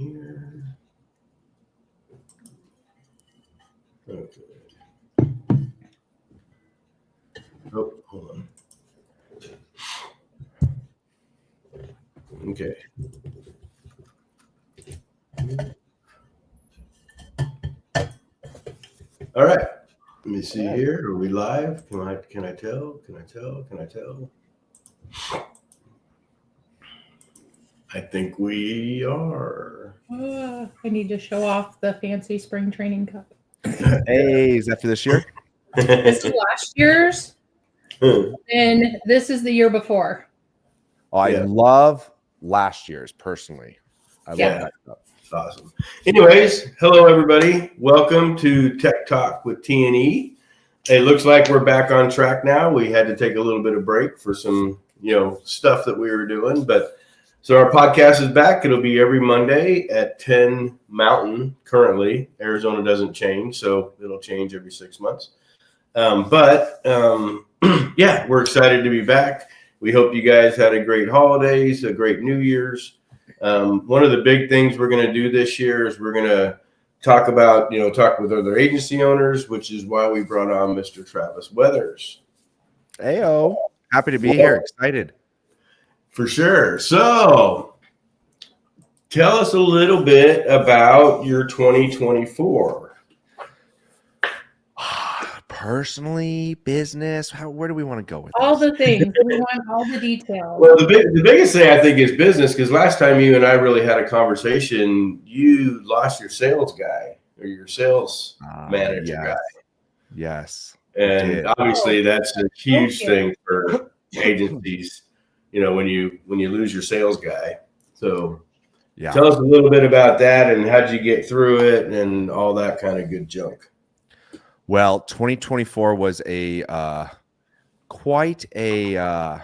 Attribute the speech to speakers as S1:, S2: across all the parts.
S1: here. Okay. Oh, hold on. Okay. All right. Let me see here. Are we live? Can I tell? Can I tell? I think we are.
S2: I need to show off the fancy spring training cup.
S3: Hey, is that for this year?
S2: This is last year's, and this is the year before.
S3: Oh, I love last year's personally. I love that stuff.
S1: Awesome. Anyways, hello everybody. Welcome to Tech Talk with T&E. It looks like we're back on track now. We had to take a little bit of break for some, stuff that we were doing, but so our podcast is back. It'll be every Monday at 10 Mountain. Currently, Arizona doesn't change, so it'll change every 6 months. Yeah, we're excited to be back. We hope you guys had a great holidays, a great New Year's. One of the big things we're going to do this year is we're going to talk about, talk with other agency owners, which is why we brought on Mr. Travis Weathers.
S3: Heyo, happy to be here. Excited.
S1: For sure. So tell us a little bit about your 2024.
S3: Personally, business, where do we want to go with
S2: all
S3: this?
S2: The things. We want all the details.
S1: Well, the biggest thing I think is business, because last time you and I really had a conversation, you lost your sales guy or your sales manager guy.
S3: Yes.
S1: And obviously that's a huge thing for agencies, when you lose your sales guy. So tell us a little bit about that and how'd you get through it and all that kind of good junk.
S3: Well, 2024 was quite a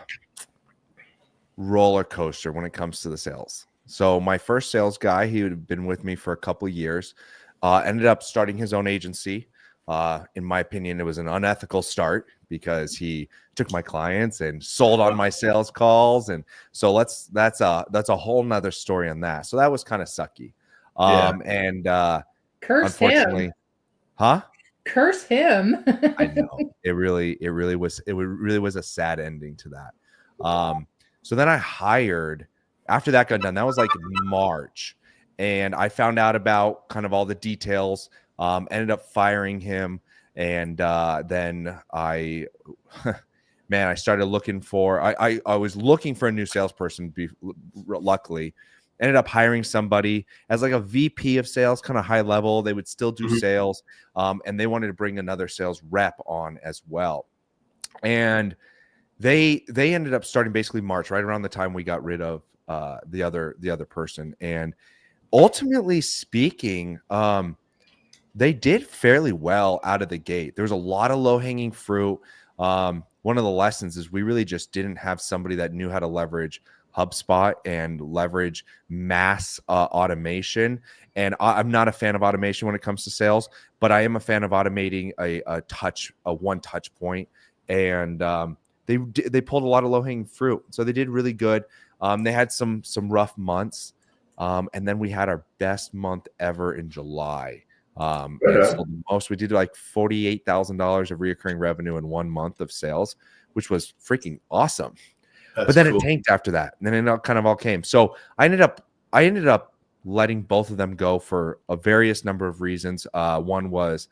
S3: roller coaster when it comes to the sales. So my first sales guy, he had been with me for a couple of years, ended up starting his own agency. In my opinion, it was an unethical start because he took my clients and sold on my sales calls. And so that's a whole nother story on that. So that was kind of sucky.
S2: Curse
S3: unfortunately,
S2: him.
S3: Huh?
S2: Curse him.
S3: I know it really was a sad ending to that. So then I hired, after that got done, that was like March, and I found out about kind of all the details, ended up firing him. And then I started looking for, I was looking for a new salesperson. Luckily, ended up hiring somebody as like a VP of sales, kind of high level. They would still do sales, and they wanted to bring another sales rep on as well. And they ended up starting basically March, right around the time we got rid of the other person. And ultimately speaking, they did fairly well out of the gate. There was a lot of low hanging fruit. One of the lessons is we really just didn't have somebody that knew how to leverage HubSpot and leverage mass automation. And I'm not a fan of automation when it comes to sales, but I am a fan of automating a one touch point. And they pulled a lot of low hanging fruit. So they did really good. They had some rough months. And then we had our best month ever in July. So the most, we did like $48,000 of reoccurring revenue in 1 month of sales, which was freaking awesome. But then it tanked after that, and then it kind of all came. So I ended up letting both of them go for a various number of reasons. One was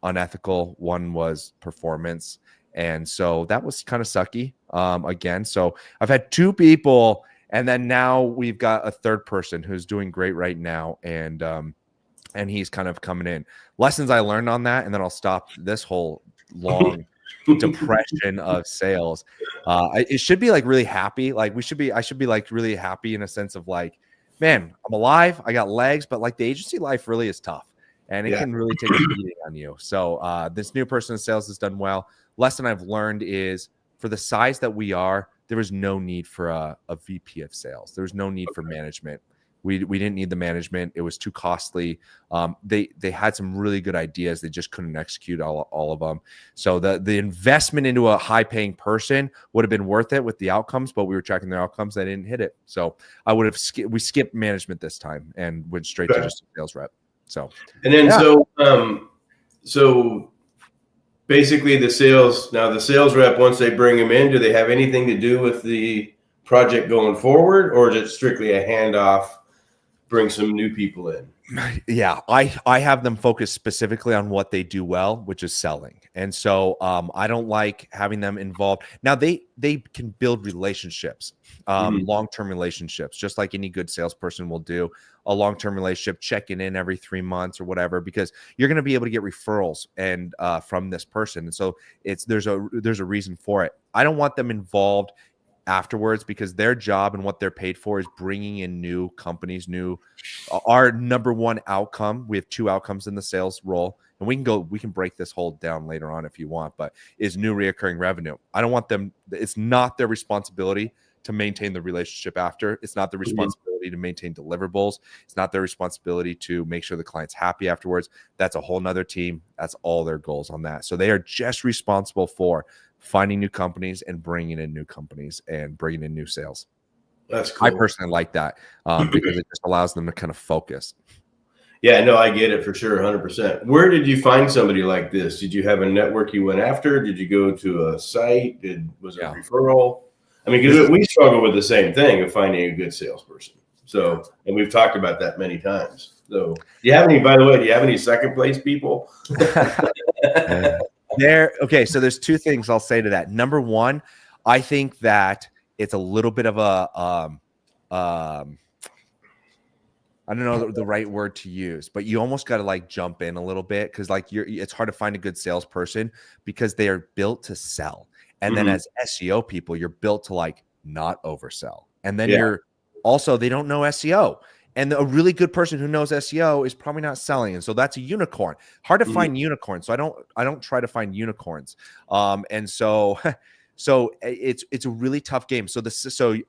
S3: unethical, one was performance, and so that was kind of sucky. Again, so I've had two people, and then now we've got a third person who's doing great right now, and he's kind of coming in. Lessons I learned on that, and then I'll stop this whole long depression of sales. It should be like really happy. Like I should be like really happy in a sense of like, man, I'm alive. I got legs, but like the agency life really is tough and it can really take a beating on you. So this new person in sales has done well. Lesson I've learned is for the size that we are, there was no need for a VP of sales. There was no need for management. We didn't need the management. It was too costly. They had some really good ideas. They just couldn't execute all of them. So the investment into a high paying person would have been worth it with the outcomes, but we were tracking their outcomes. They didn't hit it. So I would have we skipped management this time and went straight to just a sales rep. So
S1: and then so basically the sales rep, once they bring them in, do they have anything to do with the project going forward, or is it strictly a handoff, bring some new people in?
S3: Yeah, I have them focus specifically on what they do well, which is selling. And so I don't like having them involved. Now they can build relationships, long-term relationships, just like any good salesperson will do. A long-term relationship, checking in every 3 months or whatever, because you're going to be able to get referrals and from this person. And so there's a reason for it. I don't want them involved afterwards, because their job and what they're paid for is bringing in new companies. Our number one outcome, we have 2 outcomes in the sales role, and we can break this whole down later on if you want, but is new reoccurring revenue. I don't want them, it's not their responsibility to maintain the relationship after. It's not their responsibility to maintain deliverables. It's not their responsibility to make sure the client's happy afterwards. That's a whole nother team. That's all their goals on that. So they are just responsible for finding new companies and bringing in new companies and bringing in new sales.
S1: That's cool.
S3: I personally like that because it just allows them to kind of focus.
S1: Yeah, no, I get it for sure, 100%. Where did you find somebody like this? Did you have a network you went after? Did you go to a site? Was it a referral? I mean, because we struggle with the same thing of finding a good salesperson. So, and we've talked about that many times. So, by the way, do you have any second place people?
S3: Okay, so there's 2 things I'll say to that. Number one, I think that it's a little bit of a I don't know the right word to use, but you almost got to like jump in a little bit, because like it's hard to find a good salesperson because they are built to sell. And then as SEO people, you're built to like not oversell. And then they don't know SEO. And a really good person who knows SEO is probably not selling. And so that's a unicorn. Hard to find unicorns. So I don't try to find unicorns. And so it's a really tough game. So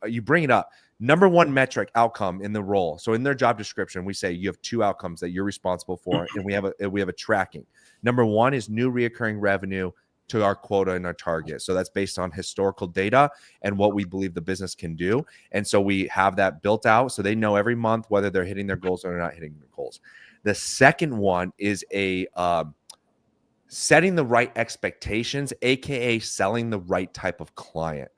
S3: you bring it up. Number one metric outcome in the role. So in their job description, we say you have 2 outcomes that you're responsible for, and we have a tracking. Number one is new reoccurring revenue to our quota and our target. So that's based on historical data and what we believe the business can do. And so we have that built out so they know every month whether they're hitting their goals or not hitting their goals. The second one is setting the right expectations, aka selling the right type of client.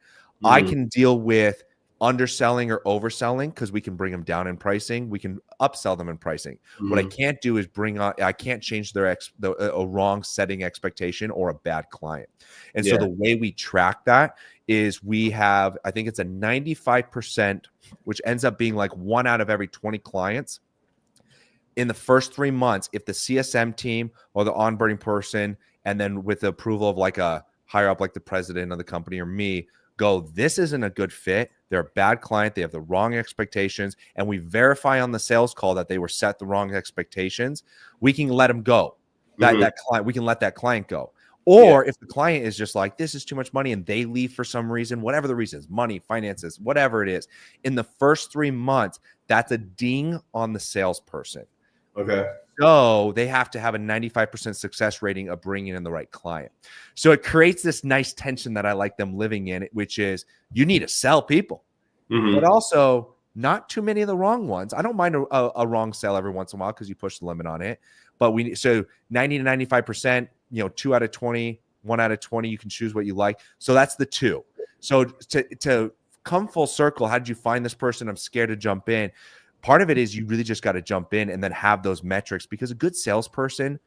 S3: I can deal with underselling or overselling because we can bring them down in pricing. We can upsell them in pricing. What I can't do is I can't change a wrong setting expectation or a bad client. And so the way we track that is we have, I think it's a 95%, which ends up being like 1 out of every 20 clients in the first 3 months. If the CSM team or the onboarding person, and then with the approval of like a higher up, like the president of the company or me, go, this isn't a good fit. They're a bad client. They have the wrong expectations. And we verify on the sales call that they were set the wrong expectations. We can let them go. That client, we can let that client go. Or if the client is just like, this is too much money, and they leave for some reason, whatever the reason is, money, finances, whatever it is, in the first 3 months, that's a ding on the salesperson.
S1: Okay.
S3: So they have to have a 95% success rating of bringing in the right client. So it creates this nice tension that I like them living in, which is you need to sell people, but also not too many of the wrong ones. I don't mind a wrong sell every once in a while because you push the limit on it. But so 90 to 95%, 2 out of 20, 1 out of 20, you can choose what you like. So that's the 2. So to come full circle, how did you find this person? I'm scared to jump in. Part of it is you really just got to jump in and then have those metrics, because a good salesperson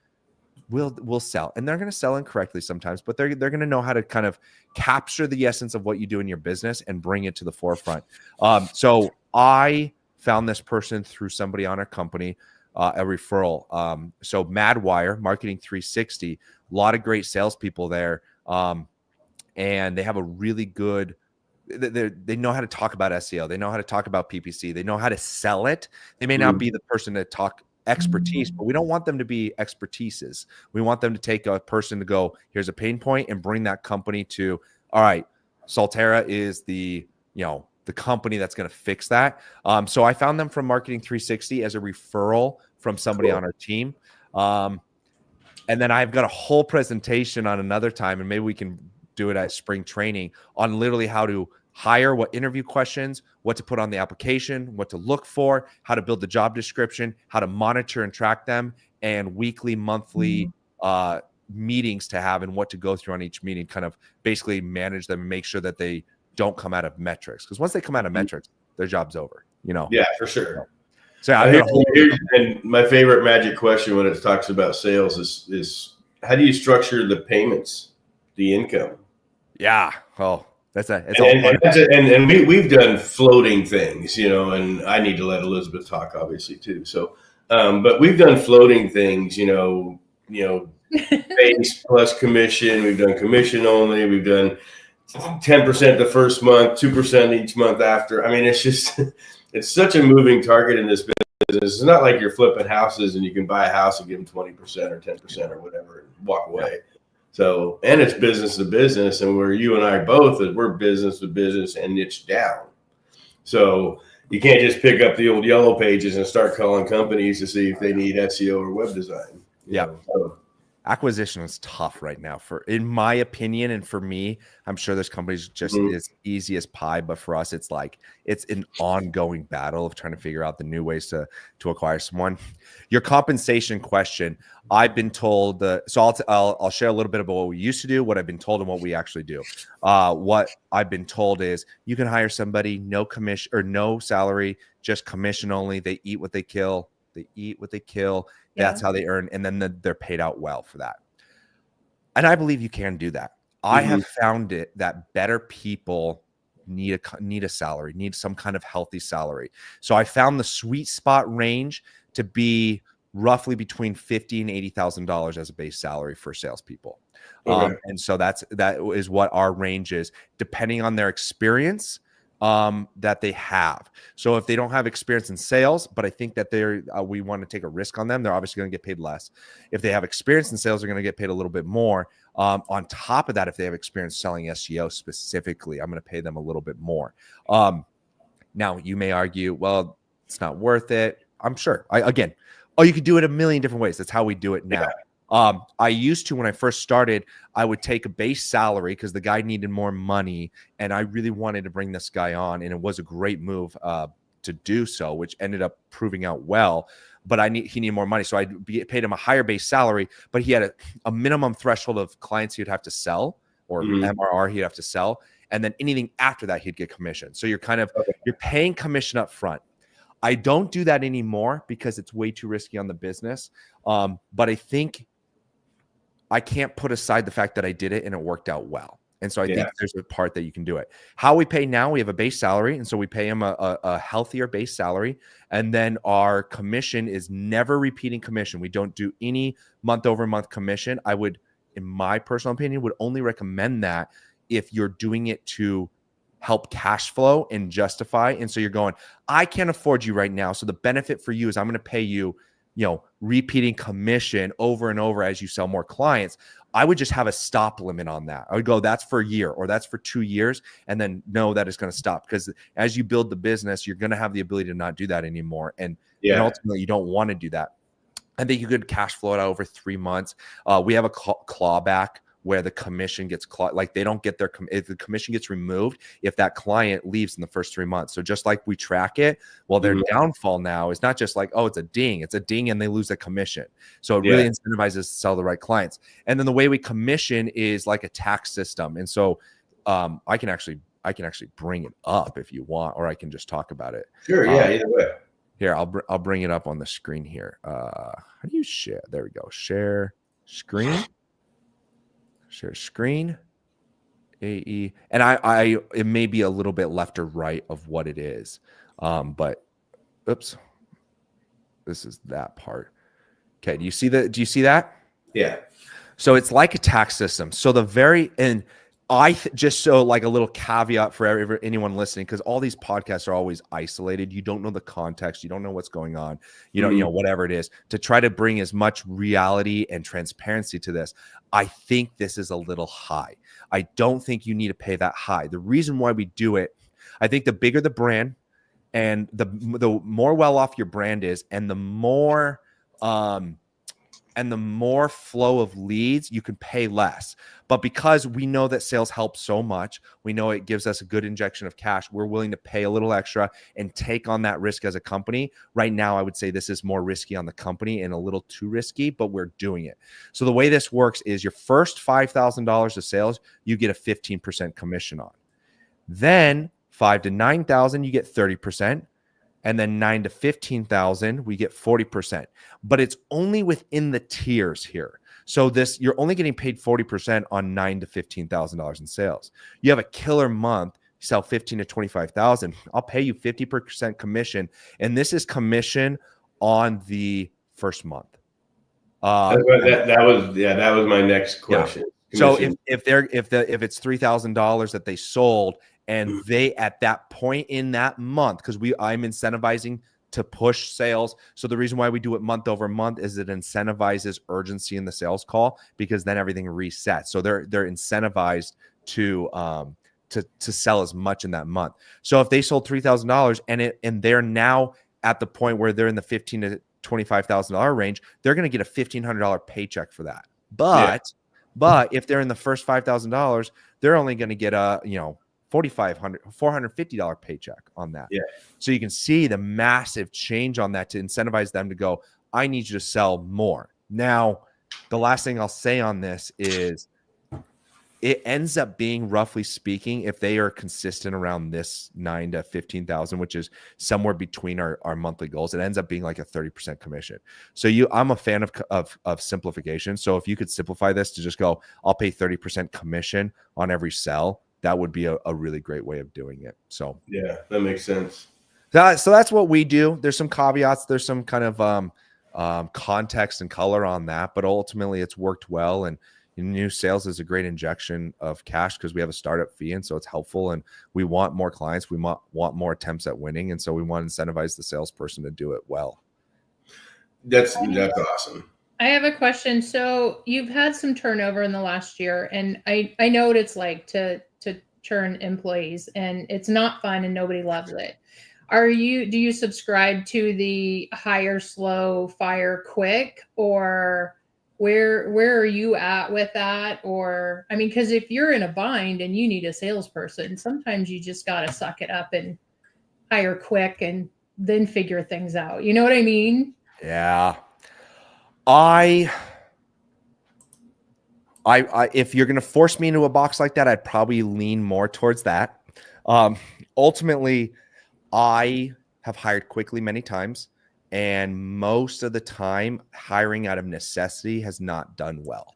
S3: will sell, and they're going to sell incorrectly sometimes, but they're going to know how to kind of capture the essence of what you do in your business and bring it to the forefront. So I found this person through somebody on our company, a referral. So Madwire, Marketing 360, a lot of great salespeople there. And they have a really good, they know how to talk about SEO. They know how to talk about PPC. They know how to sell it. They may not be the person to talk expertise, but we don't want them to be expertises. We want them to take a person to go, here's a pain point, and bring that company to, all right, Salterra is the, the company that's going to fix that. So I found them from Marketing 360 as a referral from somebody on our team. And then I've got a whole presentation on another time, and maybe we can do it at spring training on literally how to hire, what interview questions, what to put on the application, what to look for, how to build the job description, how to monitor and track them, and weekly, monthly meetings to have and what to go through on each meeting, kind of basically manage them and make sure that they don't come out of metrics. Because once they come out of metrics, their job's over, you know?
S1: Yeah, for sure.
S3: So
S1: and my favorite magic question when it talks about sales is how do you structure the payments, the income?
S3: Yeah. Oh, that's
S1: we've done floating things, you know, and I need to let Elisabeth talk obviously too. So, but we've done floating things, you know, base plus commission. We've done commission only. We've done 10% the first month, 2% each month after. I mean, it's just, it's such a moving target in this business. It's not like you're flipping houses and you can buy a house and give them 20% or 10% or whatever and walk away. Yeah. So, and it's business to business, and where you and I both, we're business to business and niche down. So you can't just pick up the old yellow pages and start calling companies to see if they need SEO or web design.
S3: Yeah. Acquisition is tough right now, in my opinion, and for me. I'm sure there's companies just as easy as pie, but for us, it's like it's an ongoing battle of trying to figure out the new ways to acquire someone. Your compensation question, I've been told. So I'll share a little bit about what we used to do, what I've been told, and what we actually do. What I've been told is you can hire somebody, no commission or no salary, just commission only. They eat what they kill. They eat what they kill. That's how they earn. And then they're paid out well for that. And I believe you can do that. I have found it that better people need a salary, need some kind of healthy salary. So I found the sweet spot range to be roughly between $50,000 and $80,000 as a base salary for salespeople. Okay. And so that is what our range is, depending on their experience that they have. So if they don't have experience in sales, but I think that we want to take a risk on them, they're obviously going to get paid less. If they have experience in sales, they're going to get paid a little bit more. On top of that, if they have experience selling SEO specifically, I'm going to pay them a little bit more. Now you may argue, well, it's not worth it. I'm sure. You could do it a million different ways. That's how we do it now. Yeah. I used to, when I first started, I would take a base salary because the guy needed more money and I really wanted to bring this guy on. And it was a great move to do so, which ended up proving out well. But he needed more money. So I paid him a higher base salary, but he had a minimum threshold of clients he would have to sell, or MRR he'd have to sell. And then anything after that, he'd get commission. So you're you're paying commission up front. I don't do that anymore because it's way too risky on the business. But I think I can't put aside the fact that I did it and it worked out well. And so I think there's a part that you can do it. How we pay now, we have a base salary. And so we pay him a healthier base salary. And then our commission is never repeating commission. We don't do any month over month commission. I would, in my personal opinion, would only recommend that if you're doing it to help cash flow and justify. And so you're going, I can't afford you right now. So the benefit for you is I'm going to pay you, repeating commission over and over as you sell more clients. I would just have a stop limit on that. I would go, that's for a year or that's for 2 years. And then know that it's going to stop, because as you build the business, you're going to have the ability to not do that anymore. And ultimately you don't want to do that. I think you could cash flow it out over 3 months. We have a clawback where the commission gets they don't get if the commission gets removed if that client leaves in the first 3 months. So just like we track it, their downfall now is not just like, oh, it's a ding and they lose the commission. So it really incentivizes to sell the right clients. And then the way we commission is like a tax system. And so I can actually bring it up if you want, or I can just talk about it.
S1: Sure. Yeah. Either way.
S3: Here, I'll bring it up on the screen here. How do you share? There we go. Share screen. Share screen, AE, and I it may be a little bit left or right of what it is, but oops, this is that part. Okay, do you see that? Yeah. So it's like a tax system. So just so like a little caveat for anyone listening, because all these podcasts are always isolated. You don't know the context. You don't know what's going on. You don't, whatever it is, to try to bring as much reality and transparency to this. I think this is a little high. I don't think you need to pay that high. The reason why we do it, I think the bigger the brand and the more well off your brand is, and the more flow of leads, you can pay less. But because we know that sales helps so much, we know it gives us a good injection of cash, we're willing to pay a little extra and take on that risk as a company. Right now, I would say this is more risky on the company and a little too risky, but we're doing it. So the way this works is your first $5,000 of sales, you get a 15% commission on. Then 5 to 9,000, you get 30%. And then 9 to 15,000, we get 40%. But it's only within the tiers here. So you're only getting paid 40% on $9,000 to $15,000 in sales. You have a killer month, you sell 15 to 25,000. I'll pay you 50% commission, and this is commission on the first month.
S1: That was my next question.
S3: Yeah. So if it's $3,000 that they sold, and they at that point in that month, because I'm incentivizing to push sales. So the reason why we do it month over month is it incentivizes urgency in the sales call, because then everything resets. So they're incentivized to sell as much in that month. So if they sold $3,000 and they're now at the point where they're in the $15,000 to $25,000 range, they're going to get a $1,500 paycheck for that. But if they're in the first $5,000, they're only going to get a $450 paycheck on that.
S1: Yeah.
S3: So you can see the massive change on that to incentivize them to go, I need you to sell more. Now, the last thing I'll say on this is it ends up being, roughly speaking, if they are consistent around this 9 to 15,000, which is somewhere between our monthly goals, it ends up being like a 30% commission. So I'm a fan of simplification. So if you could simplify this to just go, I'll pay 30% commission on every sell, that would be a really great way of doing it. So
S1: yeah, that makes sense.
S3: So that's what we do. There's some caveats. There's some kind of context and color on that, but ultimately it's worked well. And new sales is a great injection of cash because we have a startup fee, and so it's helpful. And we want more clients. We want more attempts at winning, and so we want to incentivize the salesperson to do it well.
S1: That's awesome.
S2: I have a question. So you've had some turnover in the last year, and I know what it's like to churn employees, and it's not fun and nobody loves it. Do you subscribe to the hire slow, fire quick, or where are you at with that? Or, I mean, because if you're in a bind and you need a salesperson, sometimes you just got to suck it up and hire quick and then figure things out. You know what I mean?
S3: Yeah. If you're going to force me into a box like that, I'd probably lean more towards that. Ultimately, I have hired quickly many times, and most of the time hiring out of necessity has not done well.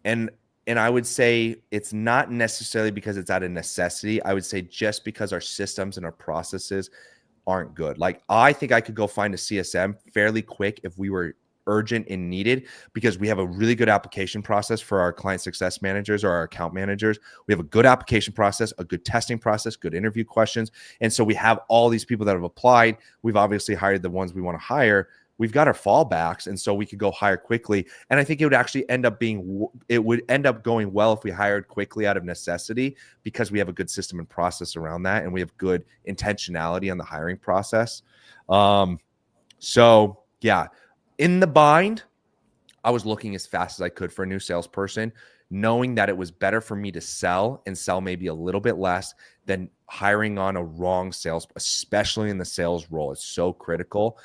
S3: And I would say it's not necessarily because it's out of necessity. I would say just because our systems and our processes aren't good. Like, I think I could go find a CSM fairly quick if we were urgent and needed, because we have a really good application process for our client success managers or our account managers. We have a good application process, a good testing process, good interview questions. And so we have all these people that have applied. We've obviously hired the ones we want to hire. We've got our fallbacks, and so we could go hire quickly. And I think it would actually end up going well if we hired quickly out of necessity, because we have a good system and process around that, and we have good intentionality on the hiring process. So yeah. In the bind, I was looking as fast as I could for a new salesperson, knowing that it was better for me to sell maybe a little bit less than hiring on a wrong sales, especially in the sales role. It's so critical.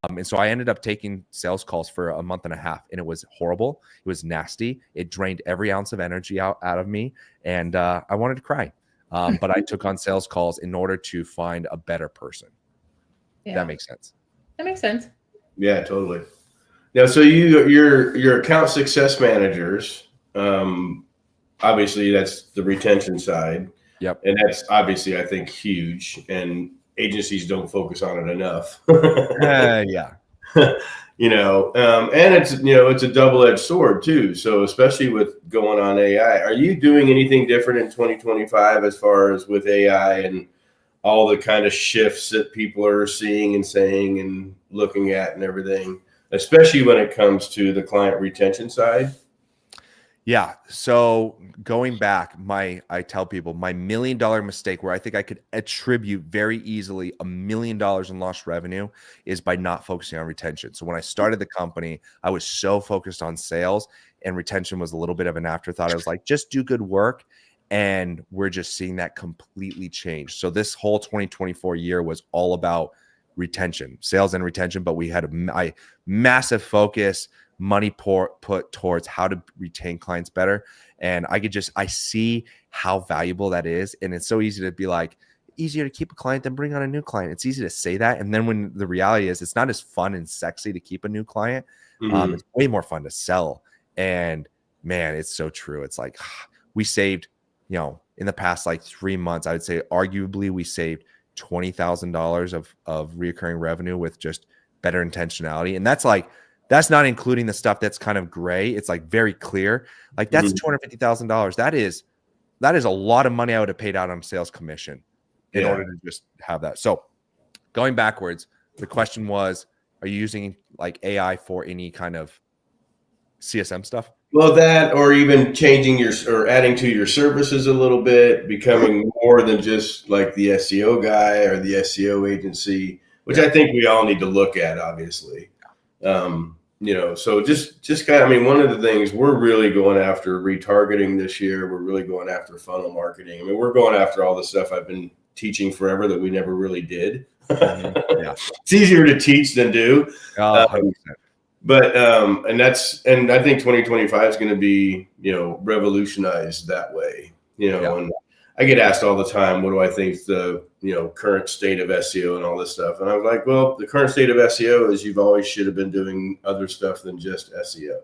S3: And so I ended up taking sales calls for a month and a half, and it was horrible. It was nasty. It drained every ounce of energy out of me, and I wanted to cry. But I took on sales calls in order to find a better person. Yeah. That makes sense.
S2: That makes sense.
S1: Yeah, totally. Now, so your account success managers, obviously that's the retention side.
S3: Yep.
S1: And that's obviously, I think, huge, and agencies don't focus on it enough.
S3: Yeah.
S1: And it's a double-edged sword too. So especially with going on AI, are you doing anything different in 2025 as far as with AI and all the kind of shifts that people are seeing and saying and looking at and everything, especially when it comes to the client retention side?
S3: Yeah. So going back, I tell people my $1 million mistake where I think I could attribute very easily $1 million in lost revenue is by not focusing on retention. So when I started the company, I was so focused on sales, and retention was a little bit of an afterthought. I was like, just do good work. And we're just seeing that completely change. So this whole 2024 year was all about retention, sales and retention, but we had a massive focus, money put towards how to retain clients better. And I see how valuable that is. And it's so easy to be like, easier to keep a client than bring on a new client. It's easy to say that. And then when the reality is it's not as fun and sexy to keep a new client, it's way more fun to sell. And man, it's so true. It's like we saved, in the past like 3 months, I would say arguably we saved $20,000 of reoccurring revenue with just better intentionality. And that's not including the stuff that's kind of gray. It's like very clear. Like that's $250,000. That is a lot of money I would have paid out on sales commission in order to just have that. So going backwards, the question was, are you using like AI for any kind of CSM stuff?
S1: Well, that, or even changing or adding to your services a little bit, becoming more than just like the SEO guy or the SEO agency, which I think we all need to look at, obviously. So just kind of, one of the things we're really going after retargeting this year. We're really going after funnel marketing. We're going after all the stuff I've been teaching forever that we never really did. It's easier to teach than do. And I think 2025 is going to be, revolutionized that way, and I get asked all the time, what do I think the, current state of SEO and all this stuff? And I was like, well, the current state of SEO is you've always should have been doing other stuff than just SEO.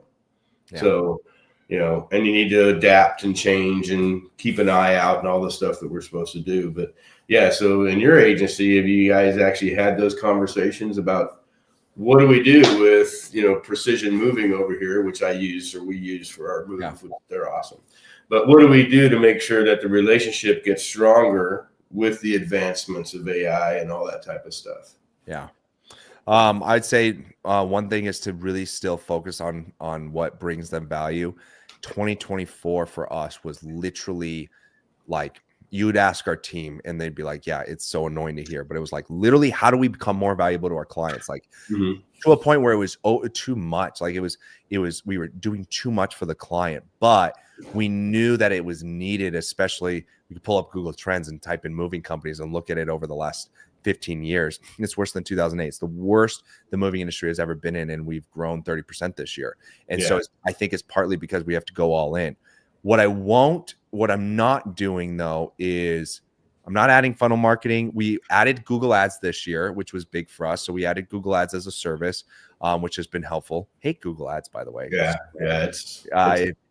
S1: Yeah. So, and you need to adapt and change and keep an eye out and all the stuff that we're supposed to do. But yeah, so in your agency, have you guys actually had those conversations about what do we do with, precision moving over here, which we use for our moving? They're awesome. But what do we do to make sure that the relationship gets stronger with the advancements of AI and all that type of stuff?
S3: Yeah. I'd say one thing is to really still focus on what brings them value. 2024 for us was literally like, you would ask our team and they'd be like, yeah, it's so annoying to hear. But it was like, literally, how do we become more valuable to our clients? Like to a point where it was too much. Like we were doing too much for the client, but we knew that it was needed, especially we could pull up Google Trends and type in moving companies and look at it over the last 15 years. It's worse than 2008. It's the worst the moving industry has ever been in. And we've grown 30% this year. And so I think it's partly because we have to go all in. What I'm not doing though is I'm not adding funnel marketing. We added Google Ads this year, which was big for us. So we added Google Ads as a service, which has been helpful. Hate Google Ads, by the way.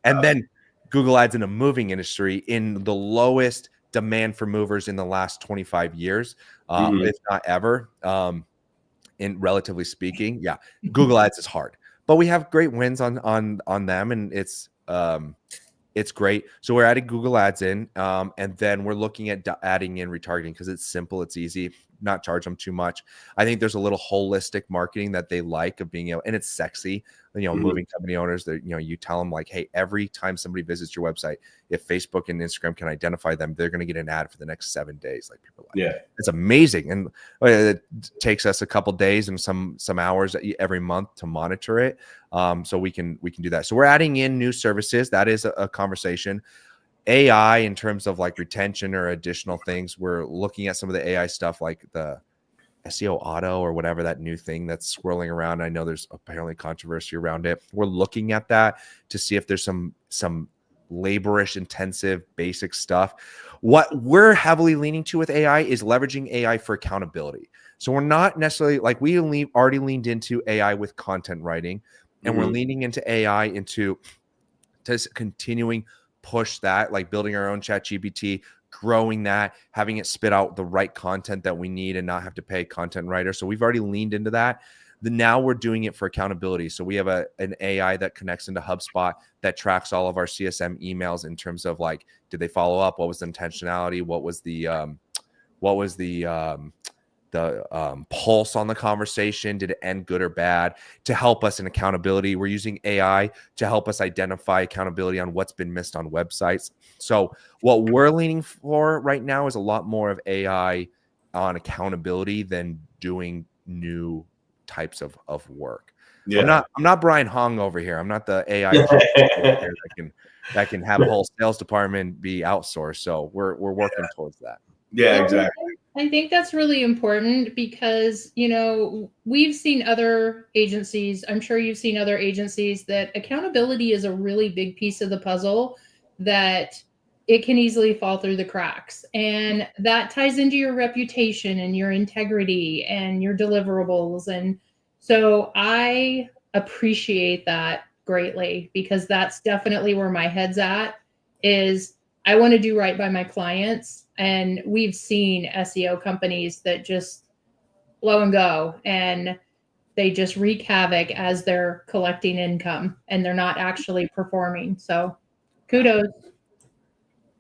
S3: And then Google Ads in the moving industry in the lowest demand for movers in the last 25 years, if not ever. In relatively speaking, Google Ads is hard, but we have great wins on them, and it's great. So we're adding Google Ads in, and then we're looking at adding in retargeting because it's simple, it's easy, not charge them too much. I think there's a little holistic marketing that they like of being able, and it's sexy. Moving company owners that, you tell them like, hey, every time somebody visits your website, if Facebook and Instagram can identify them, they're going to get an ad for the next 7 days. Like people are like, it's amazing. And it takes us a couple days and some hours every month to monitor it. So we can do that. So we're adding in new services. That is a conversation. AI in terms of like retention or additional things. We're looking at some of the AI stuff like the SEO Auto or whatever, that new thing that's swirling around. I know there's apparently controversy around it. We're looking at that to see if there's some laborish, intensive, basic stuff. What we're heavily leaning to with AI is leveraging AI for accountability. So we're not necessarily like we already leaned into AI with content writing, and we're leaning into AI into continuing push that, like building our own ChatGPT, growing that, having it spit out the right content that we need and not have to pay a content writer. So we've already leaned into that. Now we're doing it for accountability. So we have an AI that connects into HubSpot that tracks all of our CSM emails in terms of like, did they follow up? What was the intentionality? What was the pulse on the conversation. Did it end good or bad? To help us in accountability, we're using AI to help us identify accountability on what's been missed on websites. So what we're leaning for right now is a lot more of AI on accountability than doing new types of work.
S1: Yeah.
S3: I'm not Brian Hung over here. I'm not the AI that can have a whole sales department be outsourced. So we're working towards that.
S1: Yeah,
S2: Well,
S1: exactly.
S2: I think that's really important because, we've seen other agencies, I'm sure you've seen other agencies, that accountability is a really big piece of the puzzle that it can easily fall through the cracks. And that ties into your reputation and your integrity and your deliverables. And so I appreciate that greatly, because that's definitely where my head's at. Is I want to do right by my clients. And we've seen SEO companies that just blow and go, and they just wreak havoc as they're collecting income and they're not actually performing. So kudos.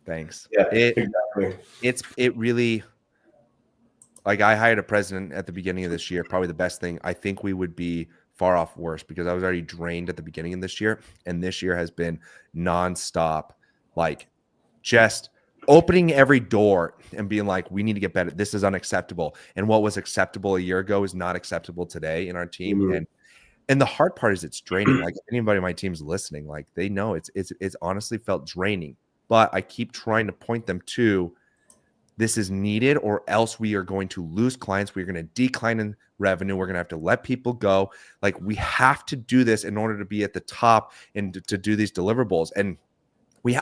S3: Thanks.
S1: Yeah, exactly.
S3: It really, like, I hired a president at the beginning of this year. Probably the best thing. I think we would be far off worse because I was already drained at the beginning of this year. And this year has been nonstop, like just opening every door and being like, we need to get better. This is unacceptable. And what was acceptable a year ago is not acceptable today in our team.
S1: Mhm.
S3: And the hard part is it's draining. Like, anybody on my team's listening, like, they know it's honestly felt draining. But I keep trying to point them to, this is needed, or else we are going to lose clients. We're going to decline in revenue. We're going to have to let people go. Like, we have to do this in order to be at the top and to do these deliverables. And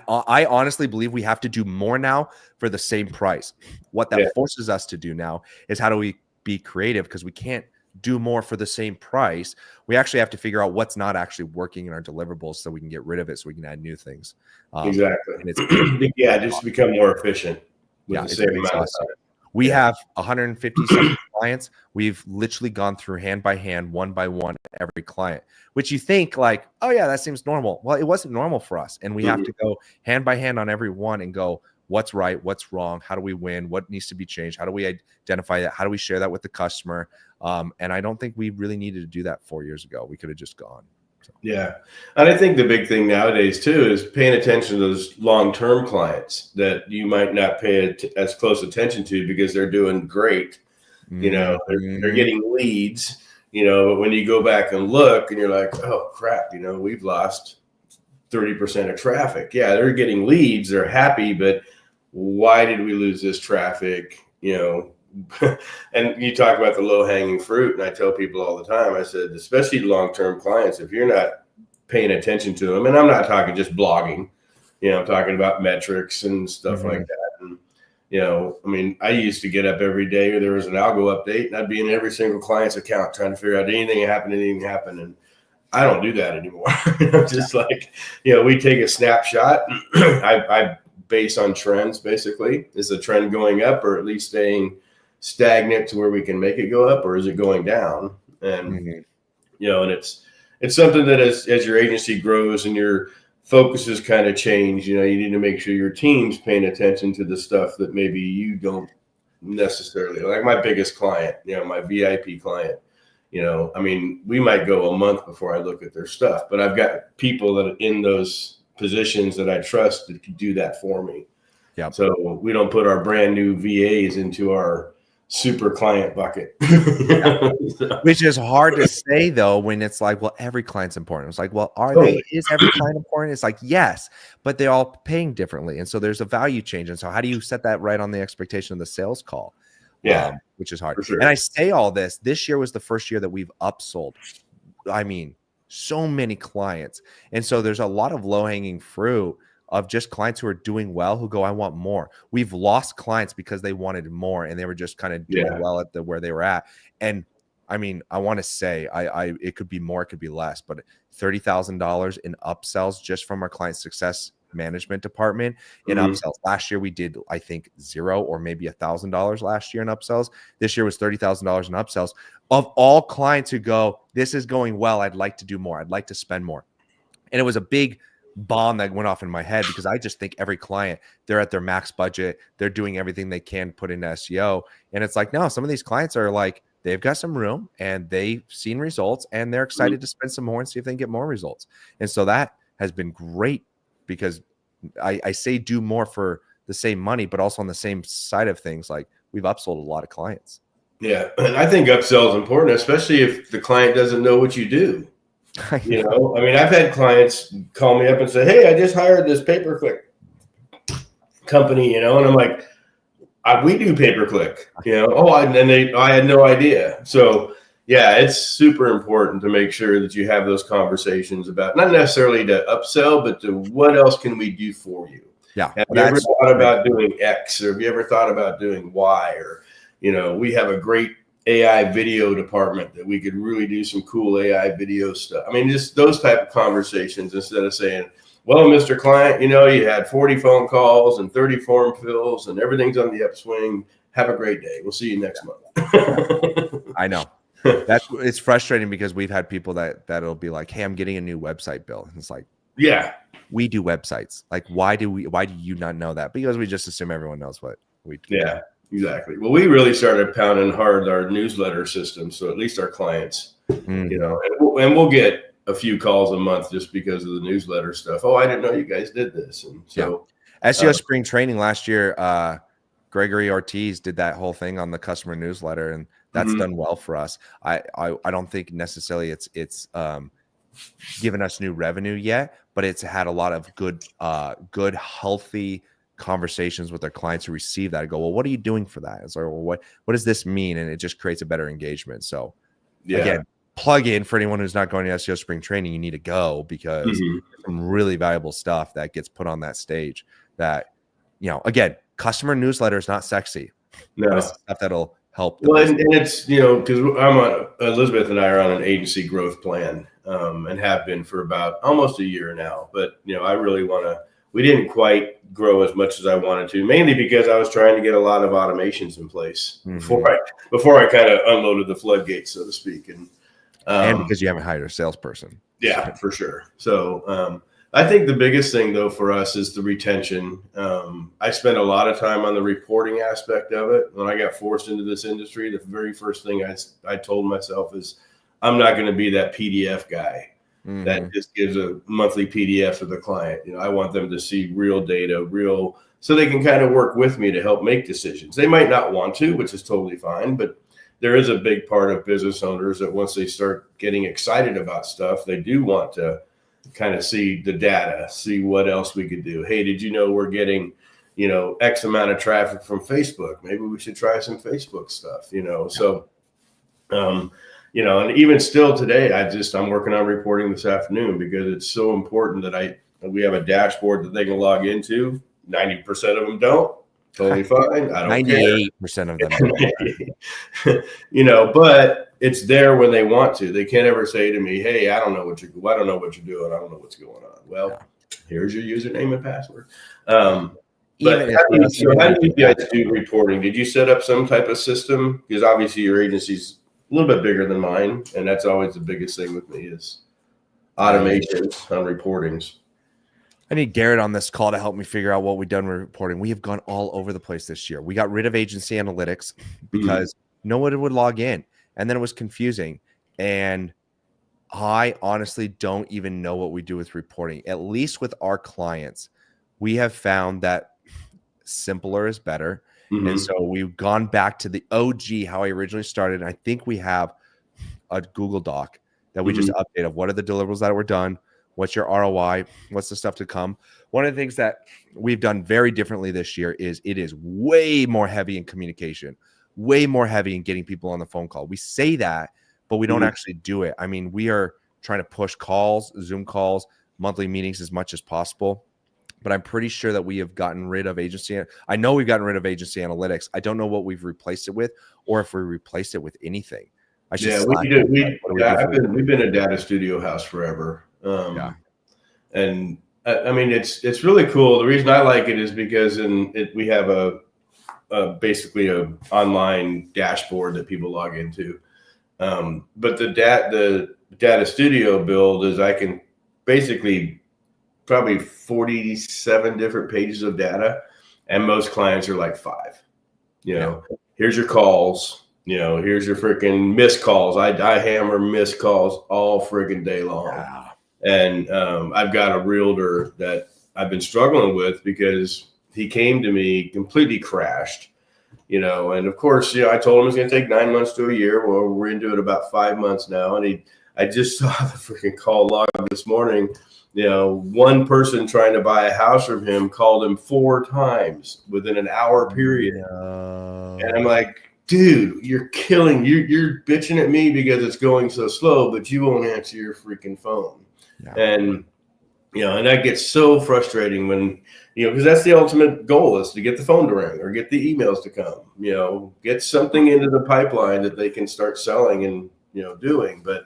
S3: I honestly believe we have to do more now for the same price. What that forces us to do now is, how do we be creative? Because we can't do more for the same price. We actually have to figure out what's not actually working in our deliverables so we can get rid of it, so we can add new things.
S1: Exactly.
S3: And it's
S1: just become more efficient with the same amount of time.
S3: We have 150 clients. We've literally gone through hand by hand, one by one, every client, which you think like, oh yeah, that seems normal. Well, it wasn't normal for us. And we have to go hand by hand on every one and go, what's right? What's wrong? How do we win? What needs to be changed? How do we identify that? How do we share that with the customer? And I don't think we really needed to do that 4 years ago. We could have just gone. So.
S1: Yeah. And I think the big thing nowadays too is paying attention to those long-term clients that you might not pay as close attention to because they're doing great. They're getting leads, but when you go back and look and you're like, oh crap, we've lost 30% of traffic. Yeah, they're getting leads, they're happy, but why did we lose this traffic? And you talk about the low-hanging fruit, and I tell people all the time, I said, especially long-term clients, if you're not paying attention to them, and I'm not talking just blogging, I'm talking about metrics and stuff like that. And, I used to get up every day, or there was an algo update, and I'd be in every single client's account trying to figure out anything happened. And I don't do that anymore. Just like, we take a snapshot. I base on trends, basically. Is the trend going up, or at least staying stagnant to where we can make it go up, or is it going down? And and it's something that as your agency grows and your focuses kind of change, you need to make sure your team's paying attention to the stuff that maybe you don't necessarily like. My biggest client, my VIP client, we might go a month before I look at their stuff, but I've got people that are in those positions that I trust that can do that for me.
S3: Yeah.
S1: So we don't put our brand new VAs into our super client bucket.
S3: Which is hard to say though, when it's like, well, every client's important. It's like, well, is every client important? It's like, yes, but they're all paying differently. And so there's a value change. And so how do you set that right on the expectation of the sales call?
S1: Yeah.
S3: Which is hard.
S1: Sure.
S3: And I say all this year was the first year that we've upsold. So many clients. And so there's a lot of low-hanging fruit of just clients who are doing well, who go, I want more. We've lost clients because they wanted more and they were just kind of doing well at where they were at. And I want to say it could be more, it could be less, but $30,000 in upsells just from our client success management department in upsells. Last year we did, I think, $0 or maybe $1,000 last year in upsells. This year was $30,000 in upsells of all clients who go, this is going well, I'd like to do more, I'd like to spend more. And it was a big bomb that went off in my head, because I just think every client, they're at their max budget, they're doing everything they can put into SEO, and it's like, no, some of these clients are like, they've got some room and they've seen results and they're excited to spend some more and see if they can get more results. And so that has been great, because I say do more for the same money, but also on the same side of things, like we've upsold a lot of clients.
S1: Yeah, and I think upsell is important, especially if the client doesn't know what you do. You know, I mean, I've had clients call me up and say, "Hey, I just hired this pay-per-click company," you know, and I'm like, "We do pay-per-click," you know. I had no idea. So yeah, it's super important to make sure that you have those conversations about not necessarily to upsell, but to what else can we do for you.
S3: Yeah.
S1: Have you ever thought about doing X, or have you ever thought about doing Y, or, you know, we have a great AI video department that we could really do some cool AI video stuff. I mean, just those type of conversations, instead of saying, well, Mr. Client, you know, you had 40 phone calls and 30 form fills and everything's on the upswing. Have a great day. We'll see you next month.
S3: I know. It's frustrating, because we've had people that'll be like, hey, I'm getting a new website built. And it's like,
S1: yeah,
S3: we do websites. Like, why do you not know that? Because we just assume everyone knows what we do.
S1: Yeah. Exactly. Well, we really started pounding hard our newsletter system, so at least our clients, you know, and we'll get a few calls a month just because of the newsletter stuff. Oh, I didn't know you guys did this, and so
S3: SEO spring training last year, Gregory Ortiz did that whole thing on the customer newsletter, and that's done well for us. I don't think necessarily it's given us new revenue yet, but it's had a lot of good healthy conversations with their clients who receive that and go, well, what are you doing for that? It's like, well, what does this mean? And it just creates a better engagement. So again, plug in for anyone who's not going to SEO spring training, you need to go, because some really valuable stuff that gets put on that stage that, you know, again, customer newsletter is not sexy.
S1: No,
S3: it's stuff that'll help.
S1: Well, and it's, you know, because Elisabeth and I are on an agency growth plan, and have been for about almost a year now. But, you know, I really we didn't quite grow as much as I wanted to, mainly because I was trying to get a lot of automations in place before I kind of unloaded the floodgates, so to speak. And
S3: because you haven't hired a salesperson.
S1: Yeah, for sure. So I think the biggest thing, though, for us is the retention. I spent a lot of time on the reporting aspect of it. When I got forced into this industry, the very first thing I told myself is, I'm not going to be that PDF guy that just gives a monthly PDF to the client. You know, I want them to see real data, so they can kind of work with me to help make decisions. They might not want to, which is totally fine, but there is a big part of business owners that once they start getting excited about stuff, they do want to kind of see the data, see what else we could do. Hey, did you know we're getting, you know, X amount of traffic from Facebook? Maybe we should try some Facebook stuff, you know? So, you know, and even still today, I'm working on reporting this afternoon, because it's so important that we have a dashboard that they can log into. 90% of them don't. Totally fine. I don't
S3: 98% of them.
S1: You know, but it's there when they want to. They can't ever say to me, "Hey, I don't know what you're doing. I don't know what's going on." Well, here's your username and password. But how do you guys do reporting? Did you set up some type of system? Because obviously your agency's a little bit bigger than mine, and that's always the biggest thing with me is automations on reportings.
S3: I need Garrett on this call to help me figure out what we've done with reporting. We have gone all over the place this year. We got rid of agency analytics because no one would log in, and then it was confusing. And I honestly don't even know what we do with reporting. At least with our clients, we have found that simpler is better. And so we've gone back to the OG, how I originally started. And I think we have a Google Doc that we just update of what are the deliverables that were done, what's your ROI, what's the stuff to come. One of the things that we've done very differently this year is it is way more heavy in communication, way more heavy in getting people on the phone call. We say that, but we don't actually do it. I mean, we are trying to push calls, Zoom calls, monthly meetings as much as possible. But I'm pretty sure that we have gotten rid of agency. I know we've gotten rid of agency analytics. I don't know what we've replaced it with, or if we replaced it with anything.
S1: We've been a data studio house forever. And I mean, it's really cool. The reason I like it is because we have basically a online dashboard that people log into. But the data studio build is I can basically probably 47 different pages of data, and most clients are like 5. Here's your calls. Here's your freaking missed calls. I hammer missed calls all freaking day long.
S3: Wow.
S1: And I've got a realtor that I've been struggling with because he came to me completely crashed, and of course, I told him it's going to take 9 months to a year. Well, we're into it about 5 months now. And I just saw the freaking call log this morning. One person trying to buy a house from him called him 4 times within an hour period.
S3: No.
S1: And I'm like, dude, you're killing, you're bitching at me because it's going so slow, but you won't answer your freaking phone. Yeah. And, and that gets so frustrating when, because that's the ultimate goal, is to get the phone to ring or get the emails to come, get something into the pipeline that they can start selling and, doing. But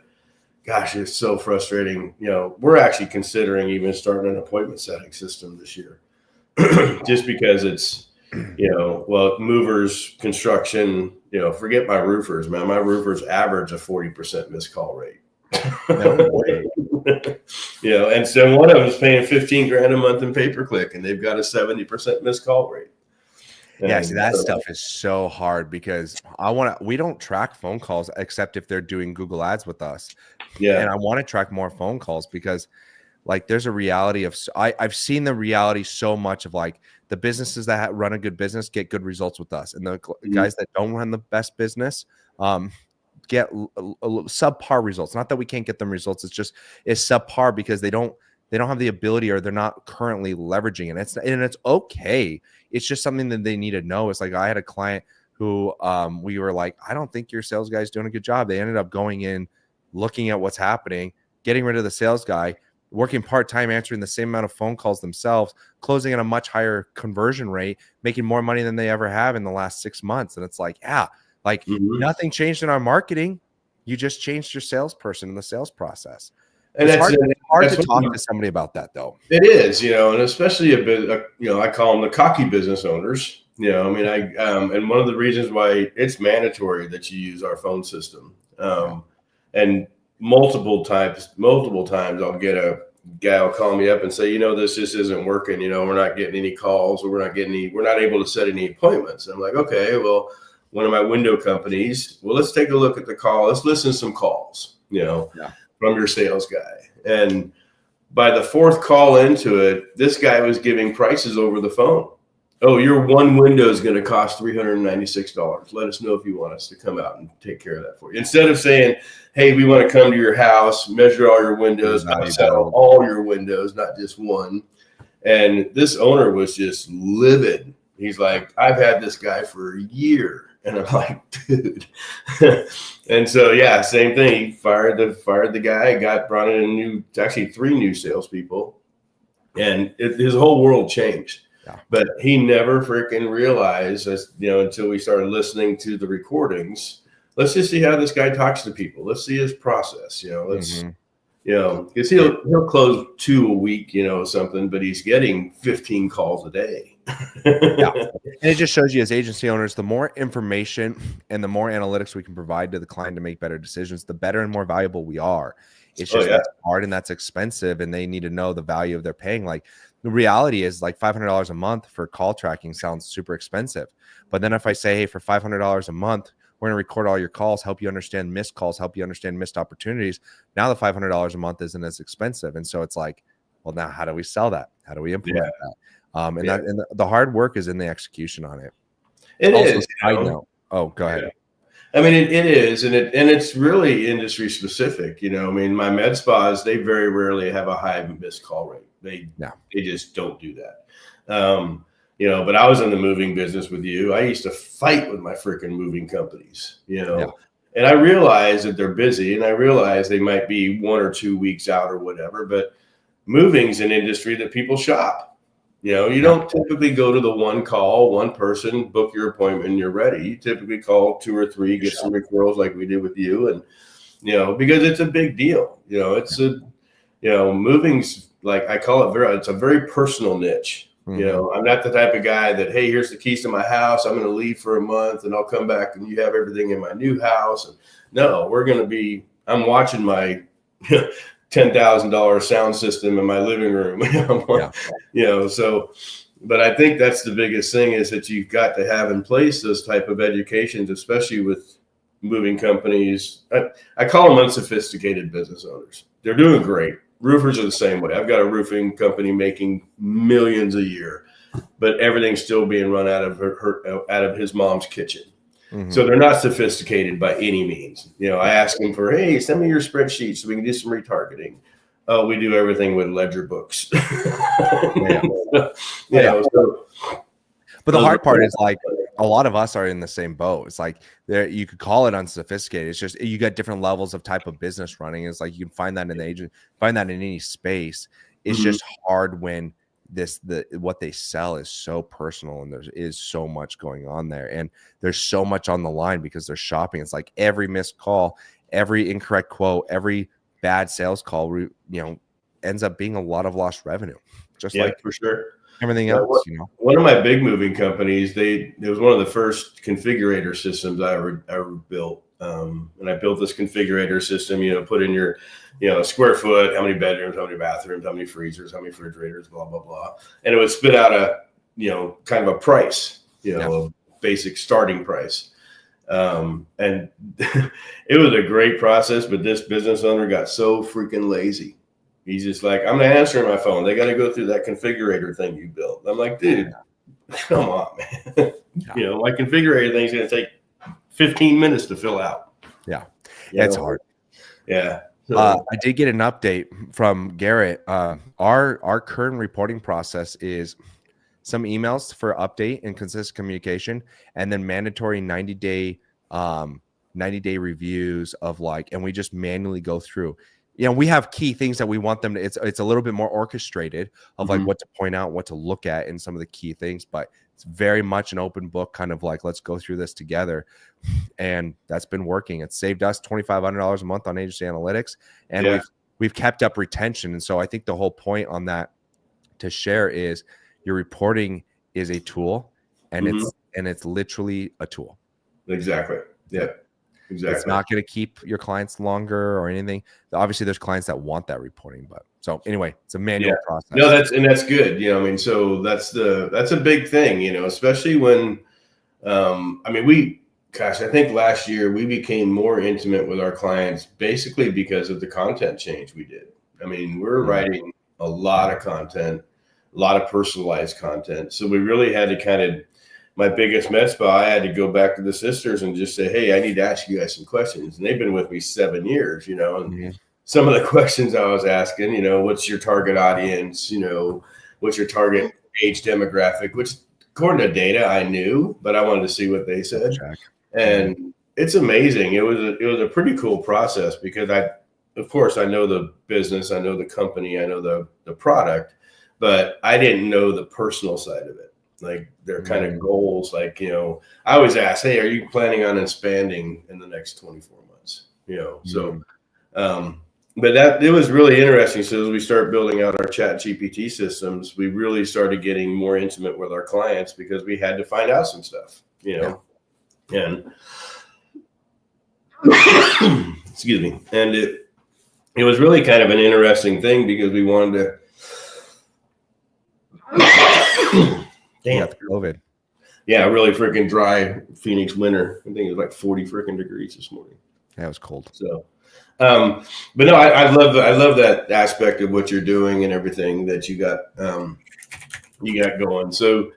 S1: gosh, it's so frustrating. We're actually considering even starting an appointment setting system this year just because it's, movers, construction, forget my roofers, man. My roofers average a 40% missed call rate.
S3: No way.
S1: And so one of them is paying $15,000 a month in pay-per-click, and they've got a 70% missed call rate.
S3: Yeah, see, that stuff is so hard because we don't track phone calls except if they're doing Google ads with us. Yeah. And I want to track more phone calls because like there's a reality of, I've seen the reality so much of like the businesses that run a good business get good results with us. And the guys that don't run the best business, get subpar results. Not that we can't get them results. It's subpar because they don't have the ability or they're not currently leveraging it. It's okay. It's just something that they need to know. It's like I had a client who we were like, I don't think your sales guy is doing a good job. They ended up going in, looking at what's happening, getting rid of the sales guy, working part-time, answering the same amount of phone calls themselves, closing at a much higher conversion rate, making more money than they ever have in the last 6 months. And it's like, yeah, like nothing changed in our marketing. You just changed your salesperson in the sales process. And it's hard to talk to somebody about that, though.
S1: It is, and especially a bit, I call them the cocky business owners. And one of the reasons why it's mandatory that you use our phone system. And multiple times I'll get a guy will call me up and say, this just isn't working. We're not getting any calls, or we're not able to set any appointments. And I'm like, okay, well, one of my window companies, let's take a look at the call. Let's listen to some calls, from your sales guy. And by the 4th call into it, this guy was giving prices over the phone. Oh, your one window is going to cost $396. Let us know if you want us to come out and take care of that for you. Instead of saying, hey, we want to come to your house, measure all your windows, sell all your windows, not just one. And this owner was just livid. He's like, I've had this guy for a year. And I'm like, dude. And so, yeah, same thing. He fired the guy, brought in actually 3 new salespeople. And his whole world changed. Yeah. But he never freaking realized, until we started listening to the recordings. Let's just see how this guy talks to people. Let's see his process. Because he'll close 2 a week, something, but he's getting 15 calls a day.
S3: Yeah. And it just shows you as agency owners, the more information and the more analytics we can provide to the client to make better decisions, the better and more valuable we are. It's just that's hard and that's expensive, and they need to know the value of their paying. Like the reality is like $500 a month for call tracking sounds super expensive. But then if I say, hey, for $500 a month, we're going to record all your calls, help you understand missed calls, help you understand missed opportunities. Now the $500 a month isn't as expensive. And so it's like, well, now how do we sell that? How do we implement that? And the hard work is in the execution on it.
S1: It also, is.
S3: I know. Oh, go ahead.
S1: I mean, it is, and it's really industry specific. My med spas, they very rarely have a high missed call rate. They just don't do that. But I was in the moving business with you. I used to fight with my freaking moving companies, and I realized that they're busy, and I realized they might be 1 or 2 weeks out or whatever, but moving's an industry that people shop. You don't typically go to the one call, one person, book your appointment, and you're ready. You typically call 2 or 3, get some referrals like we did with you. And, because it's a big deal, moving's like, I call it it's a very personal niche. I'm not the type of guy that, hey, here's the keys to my house. I'm going to leave for a month and I'll come back and you have everything in my new house. And no, I'm watching my $10,000 sound system in my living room. So, but I think that's the biggest thing is that you've got to have in place those type of educations, especially with moving companies. I call them unsophisticated business owners. They're doing great. Roofers are the same way. I've got a roofing company making millions a year, but everything's still being run out of his mom's kitchen. Mm-hmm. So they're not sophisticated by any means. I ask them for, hey, send me your spreadsheet so we can do some retargeting. Oh, we do everything with ledger books.
S3: But the hard part is like a lot of us are in the same boat. It's like you could call it unsophisticated. It's just you got different levels of type of business running. It's like you can find that in the agent, find that in any space. It's just hard when what they sell is so personal and there is so much going on there and there's so much on the line because they're shopping. It's like every missed call, every incorrect quote, every bad sales call, ends up being a lot of lost revenue. Just like
S1: for sure.
S3: Everything else,
S1: One of my big moving companies, it was one of the first configurator systems I ever built. And I built this configurator system, put in your, square foot, how many bedrooms, how many bathrooms, how many freezers, how many refrigerators, blah, blah, blah. And it would spit out a, kind of a price, a basic starting price. And it was a great process, but this business owner got so freaking lazy. He's just like, I'm not answering my phone. They got to go through that configurator thing you built. I'm like, dude, come on, man. My configurator thing's going to take 15 minutes to fill out.
S3: Yeah. It's hard.
S1: Yeah.
S3: I did get an update from Garrett. Our current reporting process is some emails for update and consistent communication, and then mandatory 90-day reviews of and we just manually go through. We have key things that we want them to, it's a little bit more orchestrated of what to point out, what to look at in some of the key things, but it's very much an open book, kind of let's go through this together. And that's been working. It's saved us $2,500 a month on agency analytics, and we've kept up retention. And so I think the whole point on that to share is your reporting is a tool, and it's literally a tool.
S1: Exactly. Yeah. Exactly.
S3: It's not going to keep your clients longer or anything. Obviously, there's clients that want that reporting, but so anyway, it's a manual process.
S1: No, that's good. So that's a big thing, especially when, I think last year we became more intimate with our clients basically because of the content change we did. We're writing a lot of content, a lot of personalized content. So we really had to kind of, my biggest med spa, I had to go back to the sisters and just say, hey, I need to ask you guys some questions. And they've been with me 7 years, and some of the questions I was asking, what's your target audience? What's your target age demographic, which according to data I knew, but I wanted to see what they said. And it's amazing. It was a pretty cool process because of course I know the business, I know the company, I know the product, but I didn't know the personal side of it. Like their kind of goals, I always ask, hey, are you planning on expanding in the next 24 months? So, but it was really interesting. So as we start building out our chat GPT systems, we really started getting more intimate with our clients because we had to find out some stuff, and excuse me. And it was really kind of an interesting thing because we wanted to,
S3: damn, COVID.
S1: Yeah, really freaking dry Phoenix winter. I think it was like 40 freaking degrees this morning.
S3: Yeah, it was cold.
S1: So, but no, I love that aspect of what you're doing and everything that you got going. So,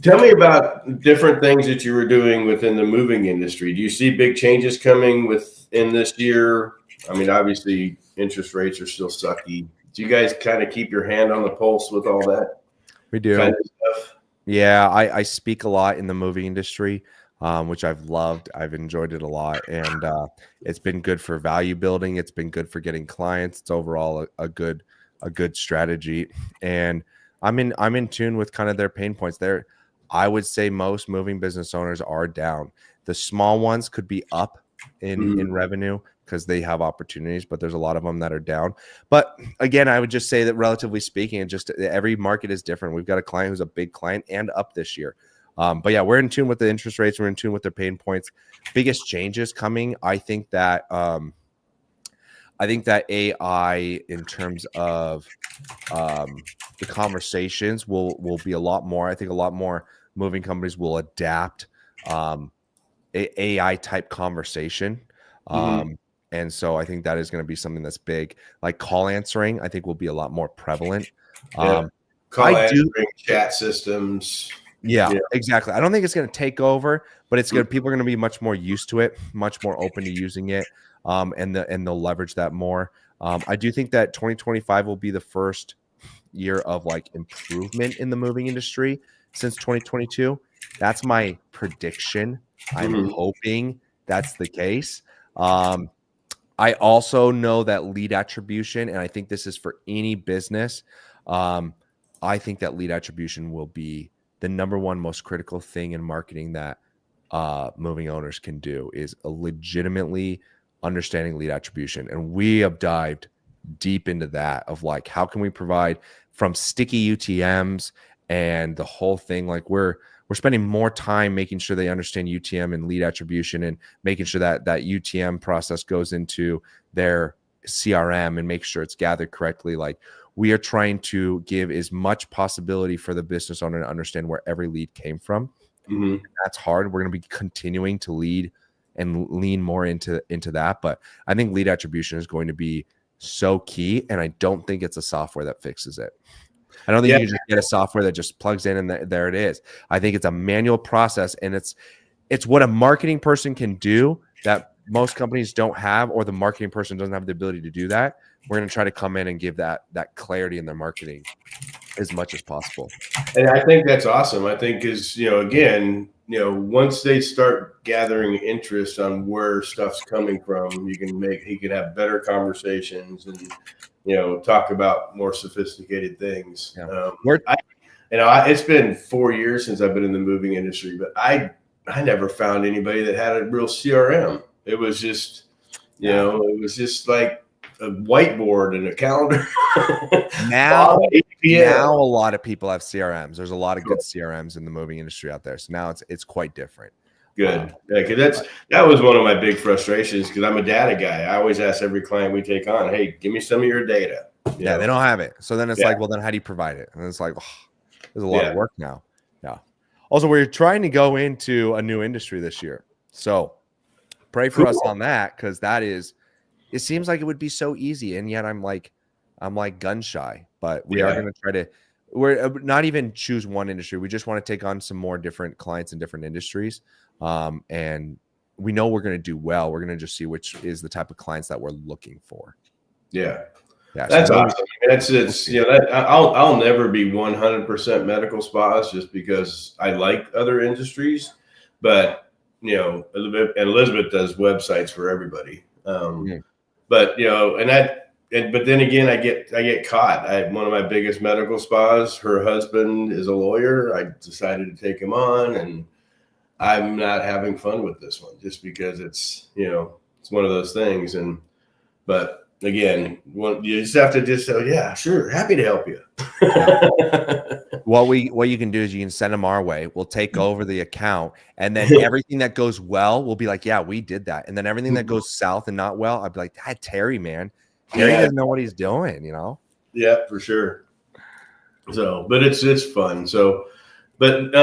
S1: tell me about different things that you were doing within the moving industry. Do you see big changes coming within this year? Obviously, interest rates are still sucky. Do you guys kind of keep your hand on the pulse with all that?
S3: We do.
S1: Kind of stuff?
S3: Yeah, I speak a lot in the movie industry, which I've loved. I've enjoyed it a lot, and it's been good for value building. It's been good for getting clients. It's overall a good strategy, and I'm in tune with kind of their pain points. I would say most moving business owners are down. The small ones could be up in revenue because they have opportunities, but there's a lot of them that are down. But again, I would just say that relatively speaking, every market is different. We've got a client who's a big client and up this year. But yeah, we're in tune with the interest rates. We're in tune with their pain points. Biggest changes coming. I think that I think that AI in terms of the conversations will be a lot more. I think a lot more moving companies will adapt AI type conversation. And so I think that is going to be something that's big. Like call answering, I think will be a lot more prevalent.
S1: Call answering, chat systems.
S3: Yeah, exactly. I don't think it's going to take over, but it's going to, people are going to be much more used to it, much more open to using it. And they'll leverage that more. I do think that 2025 will be the first year of like improvement in the moving industry since 2022. That's my prediction. I'm hoping that's the case. I also know that lead attribution, and I think this is for any business. I think that lead attribution will be the number one most critical thing in marketing that moving owners can do, is a legitimately understanding lead attribution. And we have dived deep into that of like, how can we provide from sticky UTMs and the whole thing? Like we're spending more time making sure they understand UTM and lead attribution, and making sure that that UTM process goes into their CRM and make sure it's gathered correctly. Like we are trying to give as much possibility for the business owner to understand where every lead came from. That's hard. We're going to be continuing to lead and lean more into that. But I think lead attribution is going to be so key. And I don't think it's a software that fixes it. I don't think you can just get a software that just plugs in and there it is. I think it's a manual process, and it's what a marketing person can do that most companies don't have, or the marketing person doesn't have the ability to do that. We're going to try to come in and give that clarity in their marketing as much as possible.
S1: And I think that's awesome. I think is, again, once they start gathering interest on where stuff's coming from, he can have better conversations and, talk about more sophisticated things. It's been 4 years since I've been in the moving industry, but I never found anybody that had a real CRM. It was just, it was just like a whiteboard and a calendar.
S3: Now a lot of people have CRMs. There's a lot of good CRMs in the moving industry out there. So now it's quite different.
S1: Good. Cause that was one of my big frustrations, because I'm a data guy. I always ask every client we take on, hey, give me some of your data.
S3: They don't have it. So then it's like, well, then how do you provide it? And it's like, there's a lot of work now. Yeah. Also, we're trying to go into a new industry this year. So pray for us on that, because it seems like it would be so easy. And yet I'm like gun shy, but we are going to try to, we're not even choose one industry. We just want to take on some more different clients in different industries. And we know we're going to do well. We're going to just see which is the type of clients that we're looking for.
S1: Yeah. That's awesome. I'll never be 100% medical spas just because I like other industries, but Elisabeth does websites for everybody. But but then again, I get caught. One of my biggest medical spas, her husband is a lawyer. I decided to take him on, and I'm not having fun with this one just because it's one of those things. But again, you just have to just say, yeah, sure, happy to help you.
S3: What you can do is you can send them our way. We'll take over the account, and then everything that goes well, we'll be like, yeah, we did that. And then everything that goes south and not well, I'd be like, that Terry, man, Terry doesn't know what he's doing,
S1: Yeah, for sure. So, but it's fun. So, but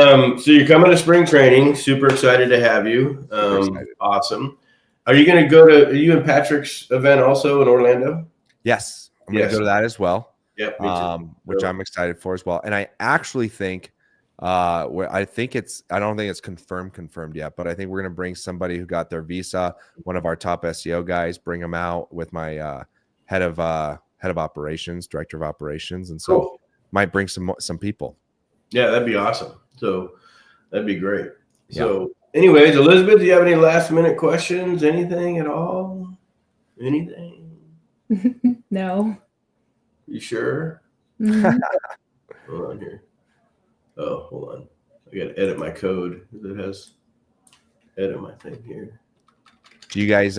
S1: so you're coming to spring training. Super excited to have you. Awesome. Are you going to are you in Patrick's event also in Orlando?
S3: Yes, I'm going to go to that as well.
S1: Yep, me too.
S3: Which I'm excited for as well. And I actually think, I don't think it's confirmed yet, but I think we're going to bring somebody who got their visa, one of our top SEO guys, bring them out with my head of operations, director of operations. And so might bring some people. Yeah,
S1: that'd be awesome. So that'd be great. So anyways, Elisabeth, do you have any last minute questions? Anything at all? Anything?
S2: No.
S1: You sure?
S2: Mm-hmm.
S1: Hold on here. Oh, hold on. I got to edit my code. It has edit my thing here.
S3: Do you guys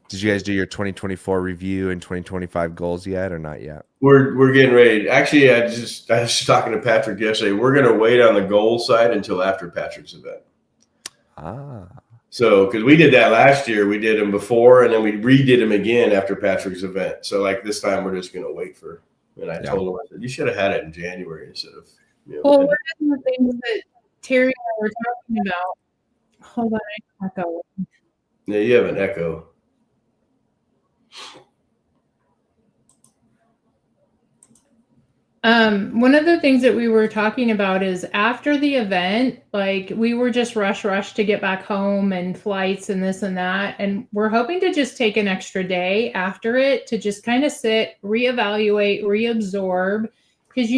S3: did you guys do your 2024 review and 2025 goals yet, or not yet?
S1: We're getting ready. Actually, I was talking to Patrick yesterday. We're going to wait on the goal side until after Patrick's event. So, because we did that last year, we did them before, and then we redid them again after Patrick's event. So, like this time, we're just going to wait for. And I told him, I said, you should have had it in January instead of.
S2: Well, one of the things that Terry and I were talking about. Hold on, I echo.
S1: Yeah, you have an echo.
S2: One of the things that we were talking about is after the event, like we were just rush to get back home and flights and this and that. And we're hoping to just take an extra day after it to just kind of sit, reevaluate, reabsorb. Because,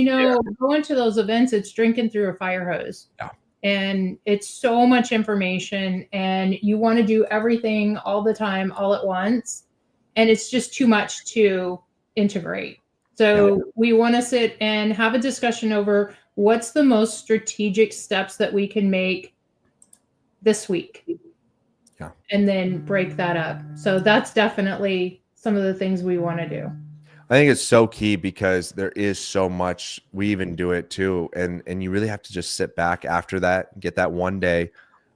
S2: going to those events, it's drinking through a fire hose.
S3: Yeah.
S2: And it's so much information and you want to do everything all the time, all at once. And it's just too much to integrate. So we want to sit and have a discussion over what's the most strategic steps that we can make this week.
S3: Yeah.
S2: And then break that up. So that's definitely some of the things we want to do.
S3: I think it's so key because there is so much. We even do it too. And you really have to just sit back after that, get that one day.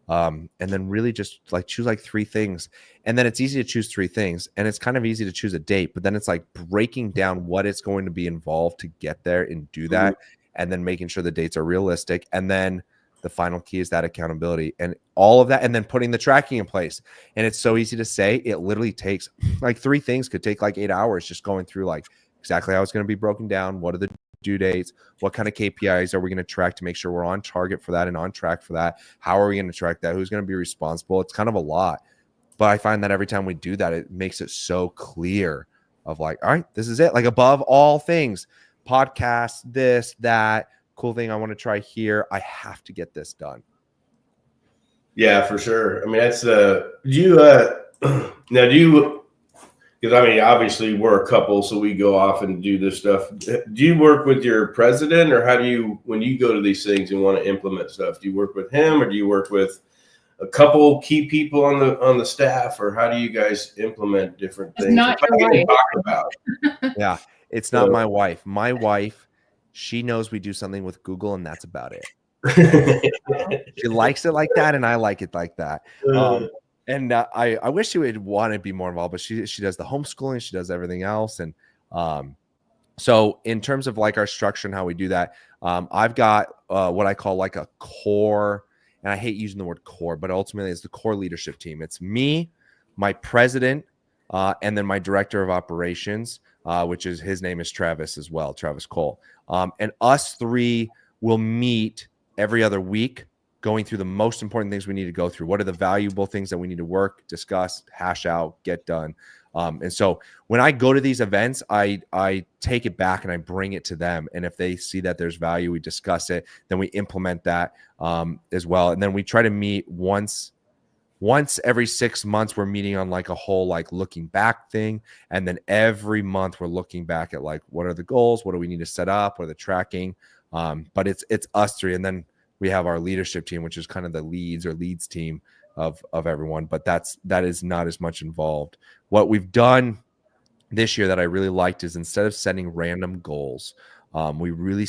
S3: And then really just like choose like 3 things. And then it's easy to choose 3 things. And it's kind of easy to choose a date, but then it's like breaking down what it's going to be involved to get there and do that. And then making sure the dates are realistic. And then the final key is that accountability and all of that. And then putting the tracking in place. And it's so easy to say. It literally takes like 3 things could take like 8 hours just going through like exactly how it's going to be broken down. What are the due dates? What kind of KPIs are we going to track to make sure we're on target for that and on track for that? How are we going to track that? Who's going to be responsible? It's kind of a lot, but I find that every time we do that, it makes it so clear of like, all right, this is it. Like above all things, podcasts, this, that, cool thing I want to try here. I have to get this done.
S1: Yeah, for sure. I mean, that's because I mean, obviously we're a couple, so we go off and do this stuff. Do you work with your president, or how do you, when you go to these things and want to implement stuff, do you work with him, or do you work with a couple key people on the staff, or how do you guys implement different things?
S2: It's not your wife.
S1: Talk about.
S3: Yeah, it's not my wife. My wife, she knows we do something with Google, and that's about it. She likes it like that, and I like it like that. And I wish she would want to be more involved, but she does the homeschooling, she does everything else. And so in terms of like our structure and how we do that, I've got what I call like a core, and I hate using the word core, but ultimately it's the core leadership team. It's me, my president, and then my director of operations, which is, his name is Travis as well, Travis Cole. And us 3 will meet every other week, going through the most important things we need to go through. What are the valuable things that we need to work, discuss, hash out, get done? And so when I go to these events, I take it back and I bring it to them. And if they see that there's value, we discuss it, then we implement that as well. And then we try to meet once every 6 months. We're meeting on like a whole like looking back thing. And then every month we're looking back at like, what are the goals? What do we need to set up? What are the tracking? But it's us 3. And then we have our leadership team, which is kind of the leads team of everyone, but that is not as much involved. What we've done this year that I really liked is, instead of setting random goals, we really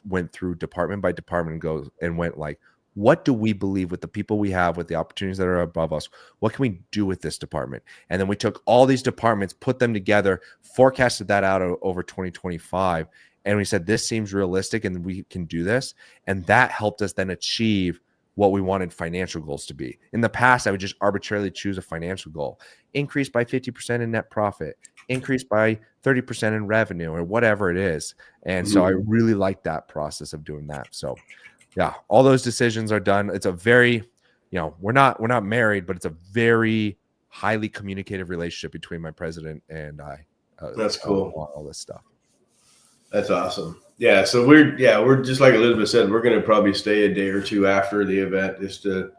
S3: went through department by department and went like, what do we believe with the people we have, with the opportunities that are above us? What can we do with this department? And then we took all these departments, put them together, forecasted that out over 2025. And we said, this seems realistic and we can do this. And that helped us then achieve what we wanted financial goals to be. In the past, I would just arbitrarily choose a financial goal: increase by 50% in net profit, increase by 30% in revenue, or whatever it is. And so I really like that process of doing that. So yeah, all those decisions are done. It's a very, we're not married, but it's a very highly communicative relationship between my president and I.
S1: That's cool.
S3: All this stuff.
S1: That's awesome. Yeah. So we're just like Elizabeth said, we're going to probably stay a day or 2 after the event just to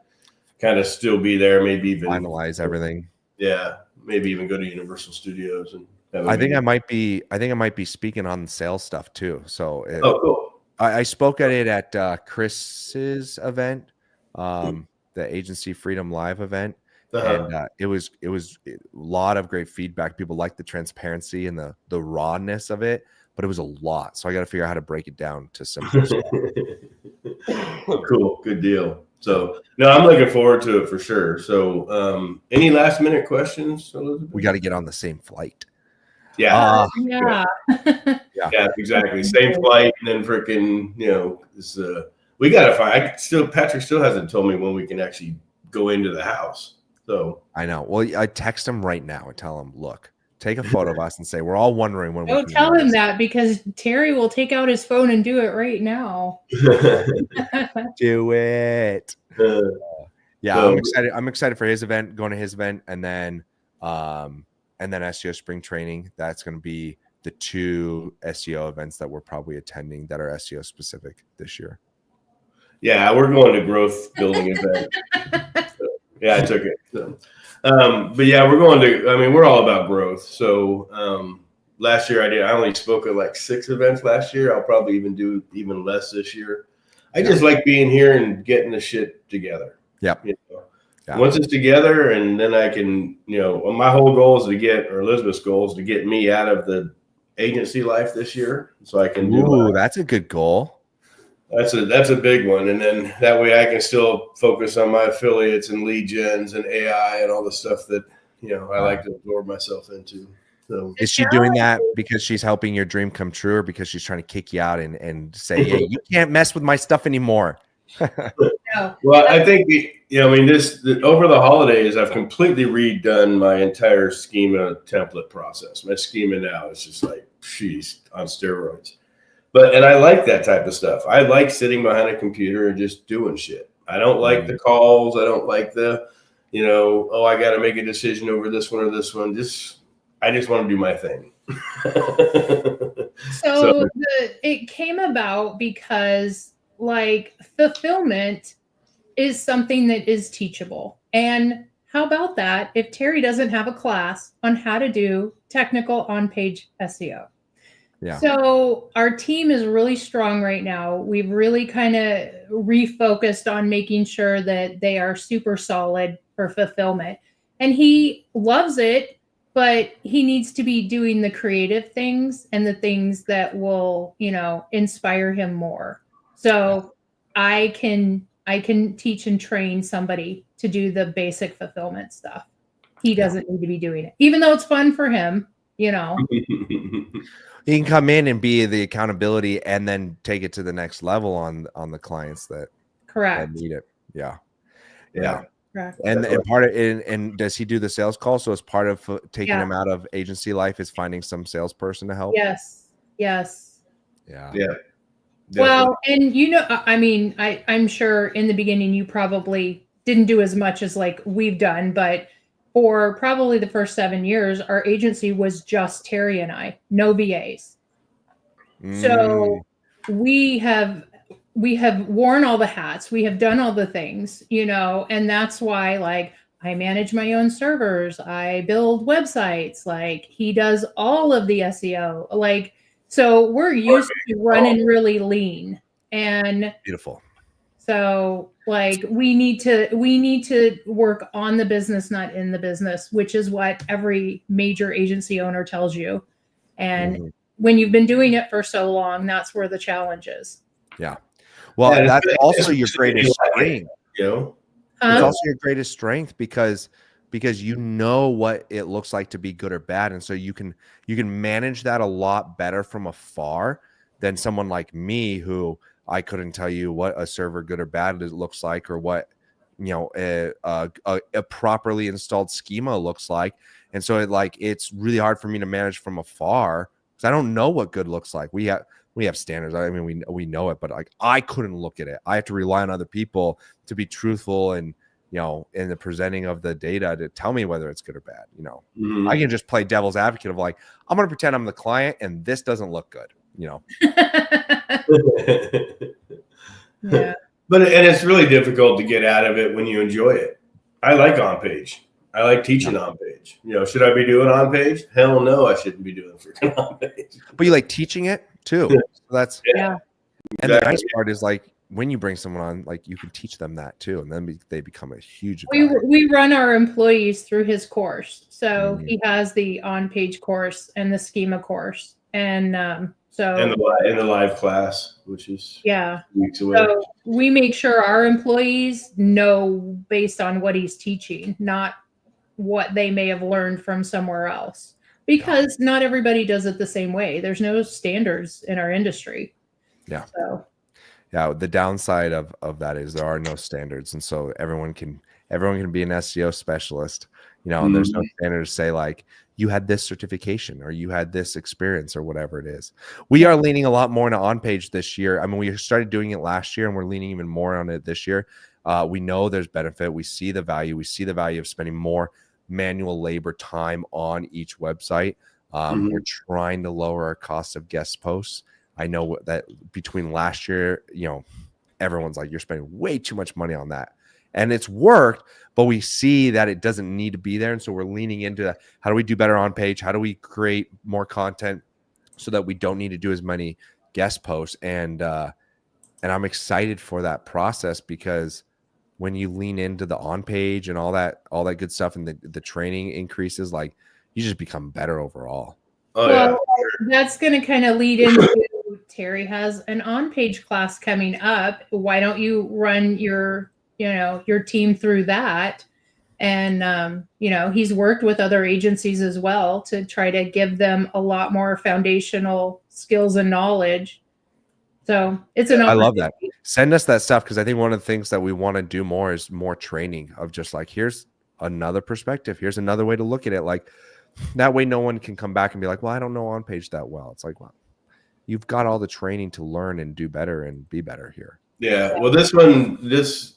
S1: kind of still be there. Maybe even
S3: finalize everything.
S1: Yeah. Maybe even go to Universal Studios and
S3: I think I might be speaking on the sales stuff too. So
S1: cool.
S3: I spoke at it at Chris's event, the Agency Freedom Live event. And it was a lot of great feedback. People liked the transparency and the rawness of it, but it was a lot. So I got to figure out how to break it down to simple stuff.
S1: Cool. Good deal. So no, I'm looking forward to it for sure. So any last minute questions, Elizabeth?
S3: We got to get on the same flight.
S1: Yeah.
S2: Yeah.
S1: Yeah, exactly. Same flight, and then freaking, we gotta find. Patrick still hasn't told me when we can actually go into the house. So
S3: I know. Well, I text him right now and tell him, look, take a photo of us and say we're all wondering when.
S2: Don't tell him that, because Terry will take out his phone and do it right now.
S3: Do it. Yeah,
S1: So-
S3: I'm excited. I'm excited for his event, going to his event, and then SEO spring training. That's going to be the 2 SEO events that we're probably attending that are SEO specific this year.
S1: Yeah, we're going to growth building event. So, yeah, I took it. So, but yeah, we're going to. I mean, we're all about growth. So last year I only spoke at like 6 events last year. I'll probably even do even less this year. I just like being here and getting the shit together.
S3: Yep.
S1: Once it's together, and then I can, my whole goal is to get, or Elizabeth's goal is to get me out of the agency life this year, so I can do.
S3: Ooh, that's a good goal.
S1: That's a big one, and then that way I can still focus on my affiliates and lead gens and AI and all the stuff that I like to absorb myself into. So
S3: is she doing that because she's helping your dream come true, or because she's trying to kick you out and say, hey, you can't mess with my stuff anymore?
S2: No.
S1: Well, I think over the holidays, I've completely redone my entire schema template process. My schema now is just like, she's on steroids. And I like that type of stuff. I like sitting behind a computer and just doing shit. I don't like the calls. I don't like the, I got to make a decision over this one or this one. I just want to do my thing.
S2: So it came about because fulfillment is something that is teachable. And how about that if Terry doesn't have a class on how to do technical on-page SEO?
S3: Yeah.
S2: So our team is really strong right now. We've really kind of refocused on making sure that they are super solid for fulfillment. And he loves it, but he needs to be doing the creative things and the things that will, inspire him more. So I can teach and train somebody to do the basic fulfillment stuff. He doesn't need to be doing it, even though it's fun for him,
S3: He can come in and be the accountability and then take it to the next level on the clients that need it. Yeah. Correct. And part of it, and does he do the sales call? So as part of taking him out of agency life is finding some salesperson to help.
S2: Yes.
S1: Yeah.
S2: Well, and I'm sure in the beginning you probably didn't do as much as we've done, but for probably the first 7 years, our agency was just Terry and I, no VAs. So we have worn all the hats. We have done all the things, and that's why I manage my own servers. I build websites. He does all of the SEO. So we're used to running really lean, and
S3: beautiful.
S2: So we need to work on the business, not in the business, which is what every major agency owner tells you. And when you've been doing it for so long, that's where the challenge is.
S3: Yeah. Well, that's also your greatest strength. It's also your greatest strength because you know what it looks like to be good or bad, and so you can manage that a lot better from afar than someone like me who I couldn't tell you what a server good or bad it looks like, or what a properly installed schema looks like, and so it's really hard for me to manage from afar because I don't know what good looks like. We have standards. I mean, we know it, but I couldn't look at it. I have to rely on other people to be truthful and in the presenting of the data to tell me whether it's good or bad. I can just play devil's advocate of I'm going to pretend I'm the client and this doesn't look good.
S2: Yeah.
S1: And it's really difficult to get out of it when you enjoy it. I like on page. I like teaching on page. Should I be doing on page? Hell no, I shouldn't be doing freaking on page.
S3: But you like teaching it too. So that's
S2: And
S3: the nice part is when you bring someone on, you can teach them that too, and then they become a huge.
S2: We run our employees through his course, so he has the on-page course and the schema course, And so
S1: And the live class, which is
S2: yeah,
S1: weeks away.
S2: so we make sure our employees know based on what he's teaching, not what they may have learned from somewhere else, because not everybody does it the same way. There's no standards in our industry.
S3: Yeah.
S2: So
S3: Yeah, the downside of that is there are no standards, and so everyone can be an SEO specialist, and there's no standards to say like you had this certification or you had this experience or whatever it is. We are leaning a lot more into on-page this year. I mean, we started doing it last year and we're leaning even more on it this year. We know there's benefit. We see the value. We see the value of spending more manual labor time on each website. We're trying to lower our cost of guest posts. I know that between last year, everyone's like, you're spending way too much money on that. And it's worked, but we see that it doesn't need to be there. And so we're leaning into how do we do better on page? How do we create more content so that we don't need to do as many guest posts? And I'm excited for that process, because when you lean into the on page and all that good stuff, and the training increases, like you just become better overall.
S1: Oh,
S2: well, that's going to kind of lead into Terry has an on-page class coming up. Why don't you run your team through that? And, he's worked with other agencies as well to try to give them a lot more foundational skills and knowledge. So it's an opportunity.
S3: I love that. Send us that stuff, because I think one of the things that we want to do more is more training of just like, here's another perspective. Here's another way to look at it. Like that way no one can come back and be like, well, I don't know on page that well. It's like, well, you've got all the training to learn and do better and be better here.
S1: Yeah. Well,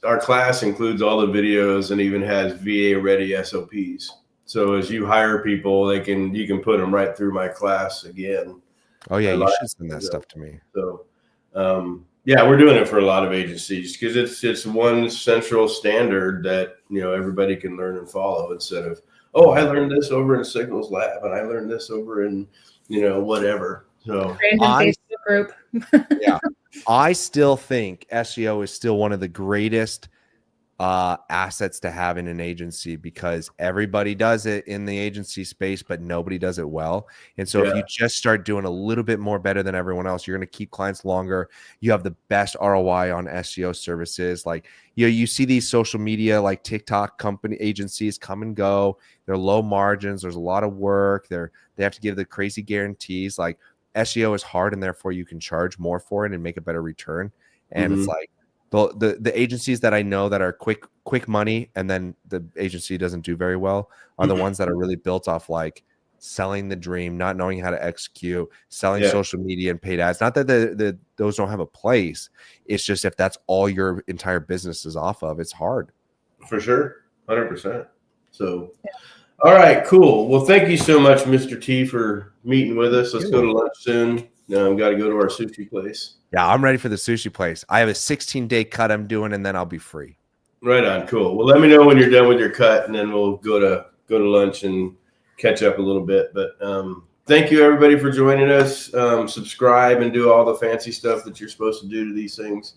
S1: our class includes all the videos and even has VA ready SOPs. So as you hire people, you can put them right through my class again.
S3: Oh yeah. You should send that stuff to me.
S1: So, we're doing it for a lot of agencies because it's one central standard that, everybody can learn and follow, instead of, oh, I learned this over in Signals Lab and I learned this over in, whatever. So
S2: Facebook group.
S3: Yeah. I still think SEO is still one of the greatest assets to have in an agency, because everybody does it in the agency space, but nobody does it well. And so if you just start doing a little bit more better than everyone else, you're going to keep clients longer. You have the best ROI on SEO services. Like, you see these social media, like TikTok company agencies come and go. They're low margins. There's a lot of work. They have to give the crazy guarantees. Like, SEO is hard, and therefore you can charge more for it and make a better return. And it's like the agencies that I know that are quick money, and then the agency doesn't do very well, are the ones that are really built off like selling the dream, not knowing how to execute, selling social media and paid ads. Not that those don't have a place. It's just if that's all your entire business is off of, it's hard.
S1: For sure. 100%. So all right, cool. Well, thank you so much, Mr. T, for meeting with us. Let's go to lunch soon. I've got to go to our sushi place.
S3: Yeah, I'm ready for the sushi place. I have a 16-day cut I'm doing, and then I'll be free.
S1: Right on. Cool. Well, let me know when you're done with your cut, and then we'll go to lunch and catch up a little bit. But thank you, everybody, for joining us. Subscribe and do all the fancy stuff that you're supposed to do to these things.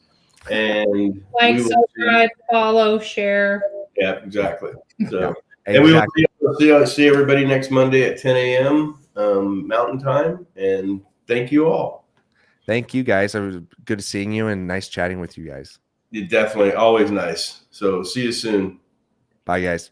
S1: And
S2: like, subscribe, follow, share.
S1: Yeah, exactly. So.
S3: Yeah.
S1: And we will see everybody next Monday at 10 a.m. Mountain Time. And thank you all.
S3: Thank you, guys. It was good seeing you and nice chatting with you guys.
S1: Definitely. Always nice. So see you soon.
S3: Bye, guys.